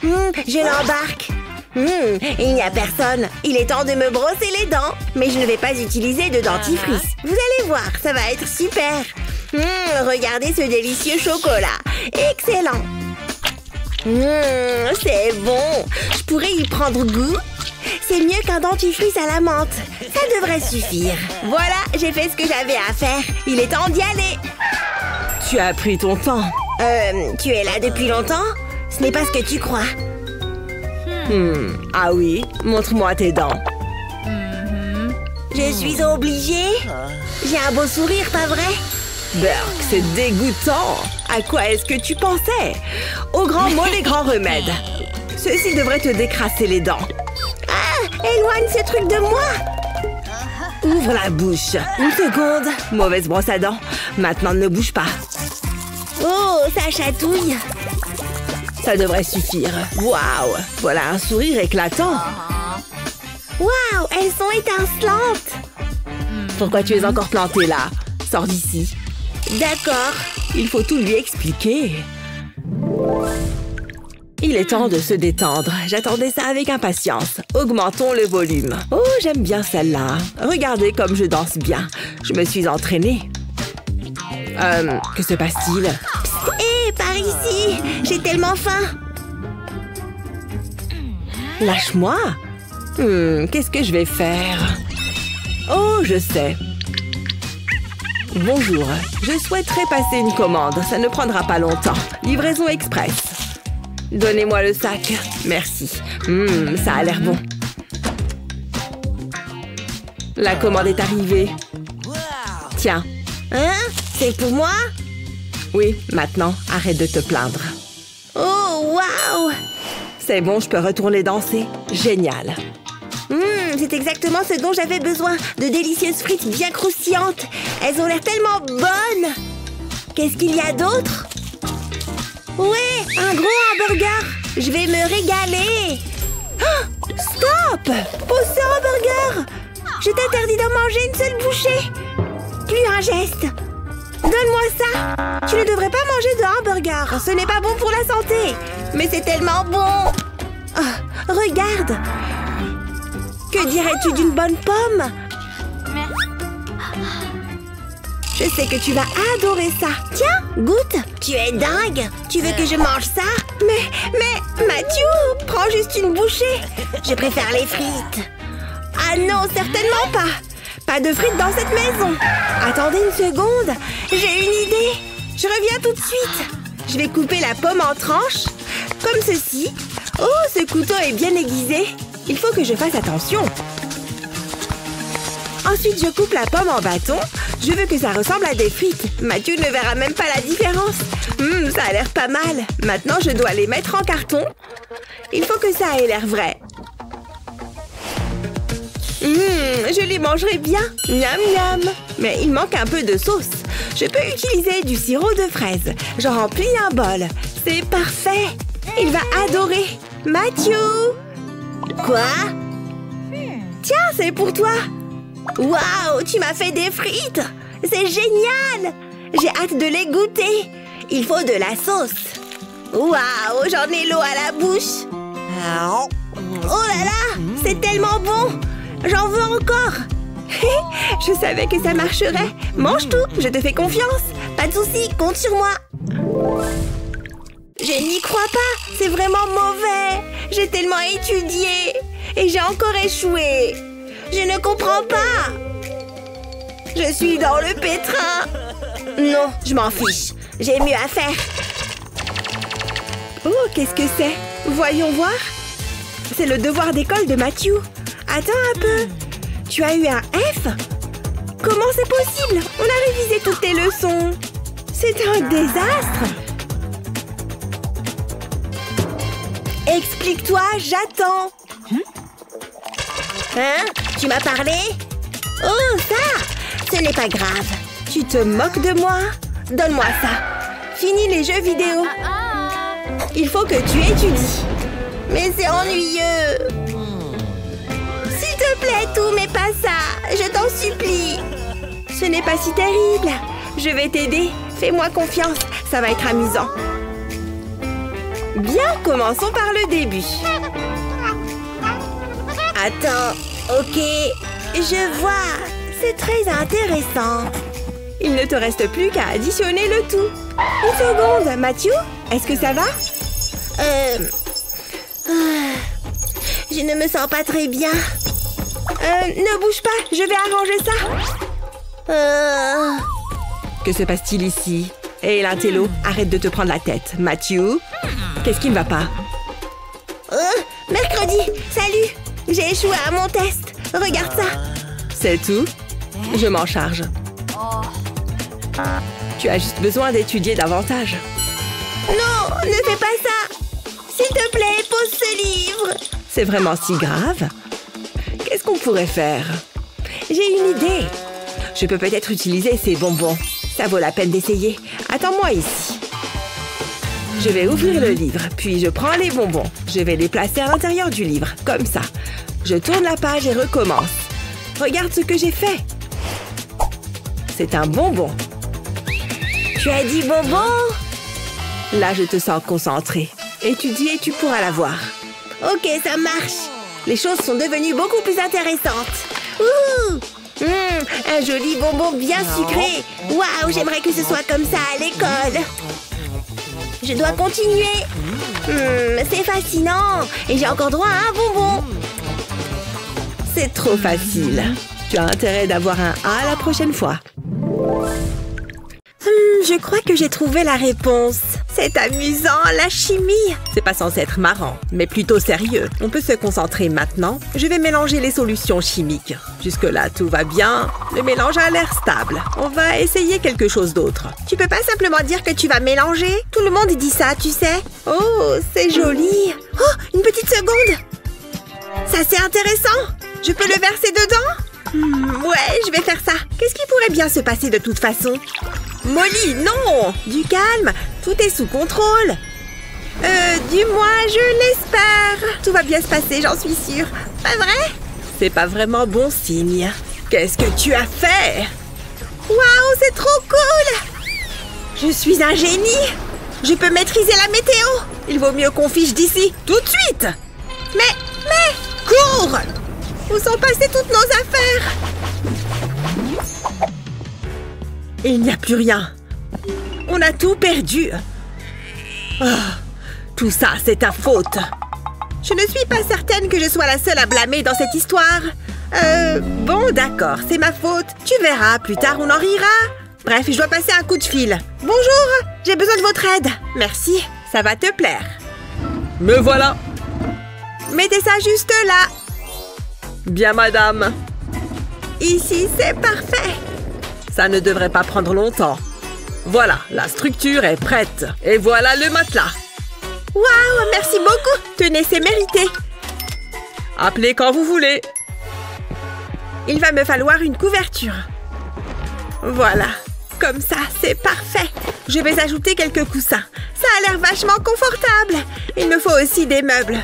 Je l'embarque. Il n'y a personne. Il est temps de me brosser les dents. Mais je ne vais pas utiliser de dentifrice. Vous allez voir, ça va être super. Regardez ce délicieux chocolat. Excellent. C'est bon. Je pourrais y prendre goût. C'est mieux qu'un dentifrice à la menthe. Ça devrait suffire. Voilà, j'ai fait ce que j'avais à faire. Il est temps d'y aller. Tu as pris ton temps. Tu es là depuis longtemps? Ce n'est pas ce que tu crois. Ah oui, montre-moi tes dents. Je suis obligée. J'ai un beau sourire, pas vrai? Burke, c'est dégoûtant. À quoi est-ce que tu pensais? Au grand mot, les grands remèdes. Ceci devrait te décrasser les dents. Ah, éloigne ce truc de moi. Ouvre la bouche. Une seconde. Mauvaise brosse à dents. Maintenant, ne bouge pas. Oh, ça chatouille. Ça devrait suffire. Waouh! Voilà un sourire éclatant. Waouh, elles sont étincelantes. Pourquoi tu es encore plantée là? Sors d'ici. D'accord. Il faut tout lui expliquer. Il est temps de se détendre. J'attendais ça avec impatience. Augmentons le volume. Oh, j'aime bien celle-là. Regardez comme je danse bien. Je me suis entraînée. Que se passe-t-il? Hé, par ici. J'ai tellement faim. Lâche-moi. Qu'est-ce que je vais faire? Oh, je sais. Bonjour. Je souhaiterais passer une commande. Ça ne prendra pas longtemps. Livraison express. Donnez-moi le sac. Merci. Ça a l'air bon. La commande est arrivée. Tiens. Hein? C'est pour moi? Oui, maintenant, arrête de te plaindre. Oh, waouh! C'est bon, je peux retourner danser. Génial. C'est exactement ce dont j'avais besoin. De délicieuses frites bien croustillantes. Elles ont l'air tellement bonnes. Qu'est-ce qu'il y a d'autre? Ouais, un gros hamburger. Je vais me régaler. Oh, stop! Pose ce hamburger. Je t'interdis d'en manger une seule bouchée. Plus un geste. Donne-moi ça. Tu ne devrais pas manger de hamburger. Ce n'est pas bon pour la santé. Mais c'est tellement bon. Oh, regarde. Que dirais-tu d'une bonne pomme? Je sais que tu vas adorer ça. Tiens, goûte. Tu es dingue. Tu veux que je mange ça? Mais, Matthew, prends juste une bouchée. Je préfère les frites. Ah non, certainement pas. Pas de frites dans cette maison. Attendez une seconde. J'ai une idée. Je reviens tout de suite. Je vais couper la pomme en tranches, comme ceci. Oh, ce couteau est bien aiguisé. Il faut que je fasse attention. Ensuite, je coupe la pomme en bâtons. Je veux que ça ressemble à des frites. Matthew ne verra même pas la différence. Ça a l'air pas mal. Maintenant, je dois les mettre en carton. Il faut que ça ait l'air vrai. Je les mangerai bien. Miam miam. Mais il manque un peu de sauce. Je peux utiliser du sirop de fraise. J'en remplis un bol. C'est parfait. Il va adorer. Matthew! Quoi? Tiens, c'est pour toi. Waouh, tu m'as fait des frites! C'est génial! J'ai hâte de les goûter. Il faut de la sauce. Waouh, j'en ai l'eau à la bouche. Oh là là, c'est tellement bon. J'en veux encore. Je savais que ça marcherait. Mange tout, je te fais confiance. Pas de souci, compte sur moi. Je n'y crois pas, c'est vraiment mauvais. J'ai tellement étudié et j'ai encore échoué. Je ne comprends pas. Je suis dans le pétrin. Non, je m'en fiche. J'ai mieux à faire. Oh, qu'est-ce que c'est? Voyons voir. C'est le devoir d'école de Matthew. Attends un peu. Tu as eu un F? Comment c'est possible? On a révisé toutes tes leçons. C'est un désastre. Explique-toi, j'attends. Hein? Tu m'as parlé? Oh, ça! Ce n'est pas grave. Tu te moques de moi? Donne-moi ça. Finis les jeux vidéo. Il faut que tu étudies. Mais c'est ennuyeux. S'il te plaît, tout, mais pas ça. Je t'en supplie. Ce n'est pas si terrible. Je vais t'aider. Fais-moi confiance. Ça va être amusant. Bien, commençons par le début. Attends, ok. Je vois. C'est très intéressant. Il ne te reste plus qu'à additionner le tout. Une seconde, Matthew, est-ce que ça va? Je ne me sens pas très bien. Ne bouge pas, je vais arranger ça. Que se passe-t-il ici? Hé, l'intello, arrête de te prendre la tête. Matthew, qu'est-ce qui ne va pas? Mercredi, salut. J'ai échoué à mon test. Regarde ça. C'est tout? Je m'en charge. Tu as juste besoin d'étudier davantage. Non, ne fais pas ça. S'il te plaît, pose ce livre. C'est vraiment si grave? Qu'est-ce qu'on pourrait faire? J'ai une idée. Je peux peut-être utiliser ces bonbons. Ça vaut la peine d'essayer. Attends-moi ici. Je vais ouvrir le livre, puis je prends les bonbons. Je vais les placer à l'intérieur du livre, comme ça. Je tourne la page et recommence. Regarde ce que j'ai fait. C'est un bonbon. Tu as dit bonbon? Là, je te sens concentré. Étudie et tu pourras la voir. Ok, ça marche. Les choses sont devenues beaucoup plus intéressantes. Ouh! Un joli bonbon bien sucré. Waouh, j'aimerais que ce soit comme ça à l'école. Je dois continuer. C'est fascinant. Et j'ai encore droit à un bonbon. C'est trop facile. Tu as intérêt d'avoir un A la prochaine fois. Je crois que j'ai trouvé la réponse. C'est amusant, la chimie. C'est pas censé être marrant, mais plutôt sérieux. On peut se concentrer maintenant. Je vais mélanger les solutions chimiques. Jusque-là, tout va bien. Le mélange a l'air stable. On va essayer quelque chose d'autre. Tu peux pas simplement dire que tu vas mélanger? Tout le monde dit ça, tu sais. Oh, c'est joli. Oh, une petite seconde. Ça, c'est intéressant. Je peux le verser dedans? Ouais, je vais faire ça. Qu'est-ce qui pourrait bien se passer de toute façon? Molly, non! Du calme, tout est sous contrôle. Du moins, je l'espère. Tout va bien se passer, j'en suis sûre. Pas vrai? C'est pas vraiment bon signe. Qu'est-ce que tu as fait? Waouh, c'est trop cool! Je suis un génie. Je peux maîtriser la météo. Il vaut mieux qu'on fiche d'ici, tout de suite. Mais, cours! Où sont passées toutes nos affaires? Il n'y a plus rien. On a tout perdu. Oh, tout ça, c'est ta faute. Je ne suis pas certaine que je sois la seule à blâmer dans cette histoire. Bon, d'accord, c'est ma faute. Tu verras, plus tard on en rira. Bref, je dois passer un coup de fil. Bonjour, j'ai besoin de votre aide. Merci, ça va te plaire. Me voilà. Mettez ça juste là. Bien, madame. Ici, c'est parfait. Ça ne devrait pas prendre longtemps. Voilà, la structure est prête. Et voilà le matelas. Waouh, merci beaucoup. Tenez, c'est mérité. Appelez quand vous voulez. Il va me falloir une couverture. Voilà. Comme ça, c'est parfait. Je vais ajouter quelques coussins. Ça a l'air vachement confortable. Il me faut aussi des meubles.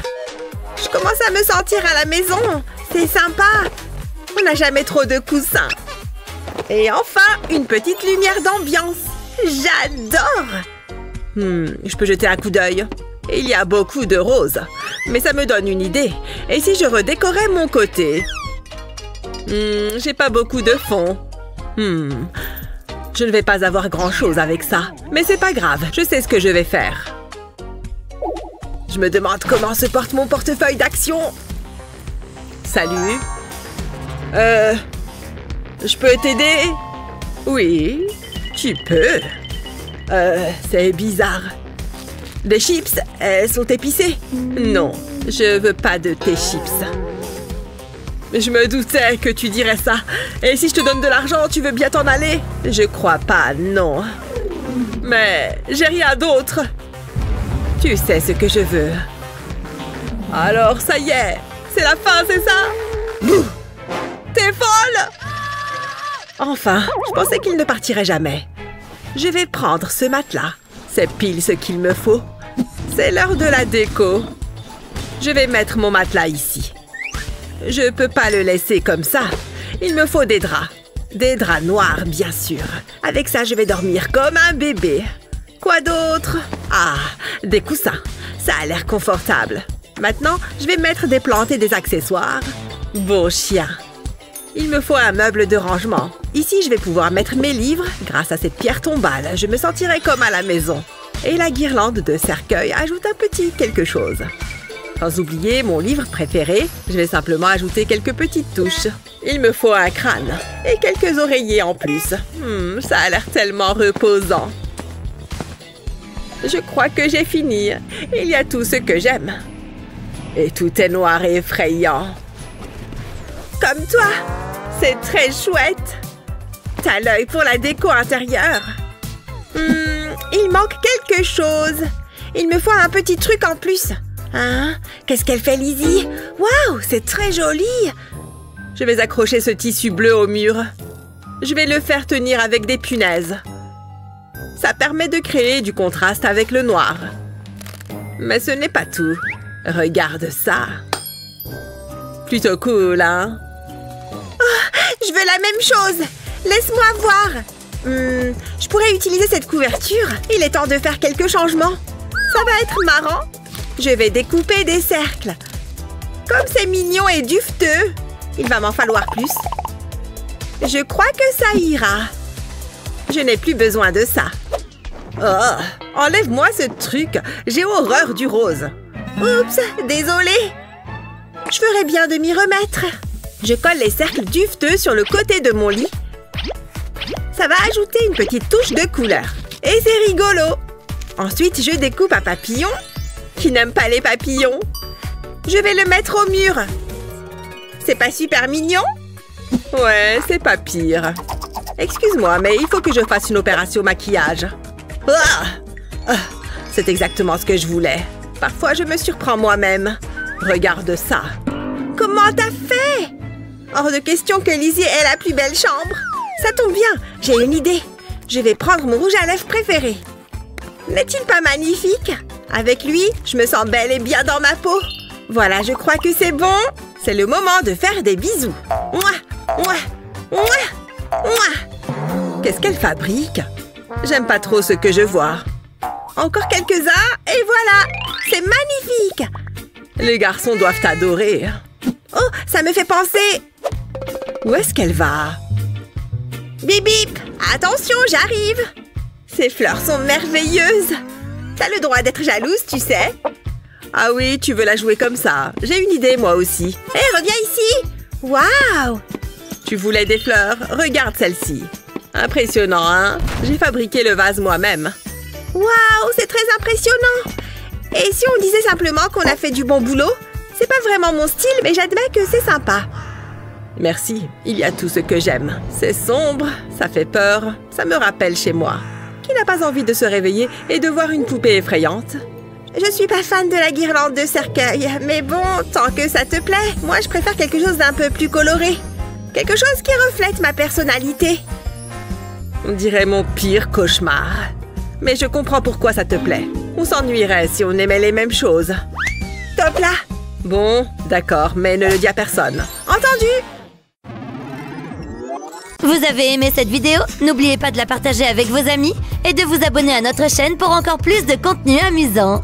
Je commence à me sentir à la maison. C'est sympa. On n'a jamais trop de coussins. Et enfin, une petite lumière d'ambiance. J'adore. Je peux jeter un coup d'œil. Il y a beaucoup de roses. Mais ça me donne une idée. Et si je redécorais mon côté? J'ai pas beaucoup de fond. Je ne vais pas avoir grand-chose avec ça. Mais c'est pas grave, je sais ce que je vais faire. Je me demande comment se porte mon portefeuille d'action. Salut. Je peux t'aider? Oui, tu peux. C'est bizarre. Des chips, elles sont épicées? Non, je veux pas de tes chips. Je me doutais que tu dirais ça. Et si je te donne de l'argent, tu veux bien t'en aller? Je crois pas, non. Mais j'ai rien d'autre. Tu sais ce que je veux. Alors, ça y est. C'est la fin, c'est ça? Bouh! T'es folle! Enfin, je pensais qu'il ne partirait jamais. Je vais prendre ce matelas. C'est pile ce qu'il me faut. C'est l'heure de la déco. Je vais mettre mon matelas ici. Je peux pas le laisser comme ça. Il me faut des draps. Des draps noirs, bien sûr. Avec ça, je vais dormir comme un bébé. Quoi d'autre? Ah, des coussins. Ça a l'air confortable. Maintenant, je vais mettre des plantes et des accessoires. Beau chien. Il me faut un meuble de rangement. Ici, je vais pouvoir mettre mes livres. Grâce à cette pierre tombale, je me sentirai comme à la maison. Et la guirlande de cercueil ajoute un petit quelque chose. Sans oublier mon livre préféré, je vais simplement ajouter quelques petites touches. Il me faut un crâne et quelques oreillers en plus. Ça a l'air tellement reposant. Je crois que j'ai fini. Il y a tout ce que j'aime. Et tout est noir et effrayant. Comme toi. C'est très chouette. T'as l'œil pour la déco intérieure. Il manque quelque chose. Il me faut un petit truc en plus. Hein? Qu'est-ce qu'elle fait, Lizzie? Waouh, c'est très joli! Je vais accrocher ce tissu bleu au mur. Je vais le faire tenir avec des punaises. Ça permet de créer du contraste avec le noir. Mais ce n'est pas tout. Regarde ça. Plutôt cool, hein? Oh, je veux la même chose! Laisse-moi voir! Je pourrais utiliser cette couverture. Il est temps de faire quelques changements. Ça va être marrant. Je vais découper des cercles. Comme c'est mignon et dufteux, il va m'en falloir plus. Je crois que ça ira. Je n'ai plus besoin de ça. Oh, enlève-moi ce truc. J'ai horreur du rose. Oups, désolée. Je ferais bien de m'y remettre. Je colle les cercles dufteux sur le côté de mon lit. Ça va ajouter une petite touche de couleur. Et c'est rigolo. Ensuite, je découpe un papillon. Qui n'aime pas les papillons? Je vais le mettre au mur. C'est pas super mignon? Ouais, c'est pas pire. Excuse-moi, mais il faut que je fasse une opération maquillage. C'est exactement ce que je voulais. Parfois, je me surprends moi-même. Regarde ça. Comment t'as fait? Hors de question que Lizzie ait la plus belle chambre. Ça tombe bien, j'ai une idée. Je vais prendre mon rouge à lèvres préféré. N'est-il pas magnifique? Avec lui, je me sens belle et bien dans ma peau. Voilà, je crois que c'est bon. C'est le moment de faire des bisous. Mouah, mouah, mouah, mouah. Qu'est-ce qu'elle fabrique? J'aime pas trop ce que je vois. Encore quelques-uns et voilà. C'est magnifique. Les garçons doivent t'adorer. Oh, ça me fait penser. Où est-ce qu'elle va? Bip bip. Attention, j'arrive. Ces fleurs sont merveilleuses. T'as le droit d'être jalouse, tu sais. Ah oui, tu veux la jouer comme ça. J'ai une idée, moi aussi. Hé, reviens ici. Waouh! Tu voulais des fleurs? Regarde celle-ci. Impressionnant, hein? J'ai fabriqué le vase moi-même. Waouh, c'est très impressionnant. Et si on disait simplement qu'on a fait du bon boulot? C'est pas vraiment mon style, mais j'admets que c'est sympa. Merci, il y a tout ce que j'aime. C'est sombre, ça fait peur, ça me rappelle chez moi. Qui n'a pas envie de se réveiller et de voir une poupée effrayante? Je suis pas fan de la guirlande de cercueil, mais bon, tant que ça te plaît, moi je préfère quelque chose d'un peu plus coloré. Quelque chose qui reflète ma personnalité. On dirait mon pire cauchemar. Mais je comprends pourquoi ça te plaît. On s'ennuierait si on aimait les mêmes choses. Top là! Bon, d'accord, mais ne le dis à personne. Entendu! Vous avez aimé cette vidéo? N'oubliez pas de la partager avec vos amis et de vous abonner à notre chaîne pour encore plus de contenu amusant.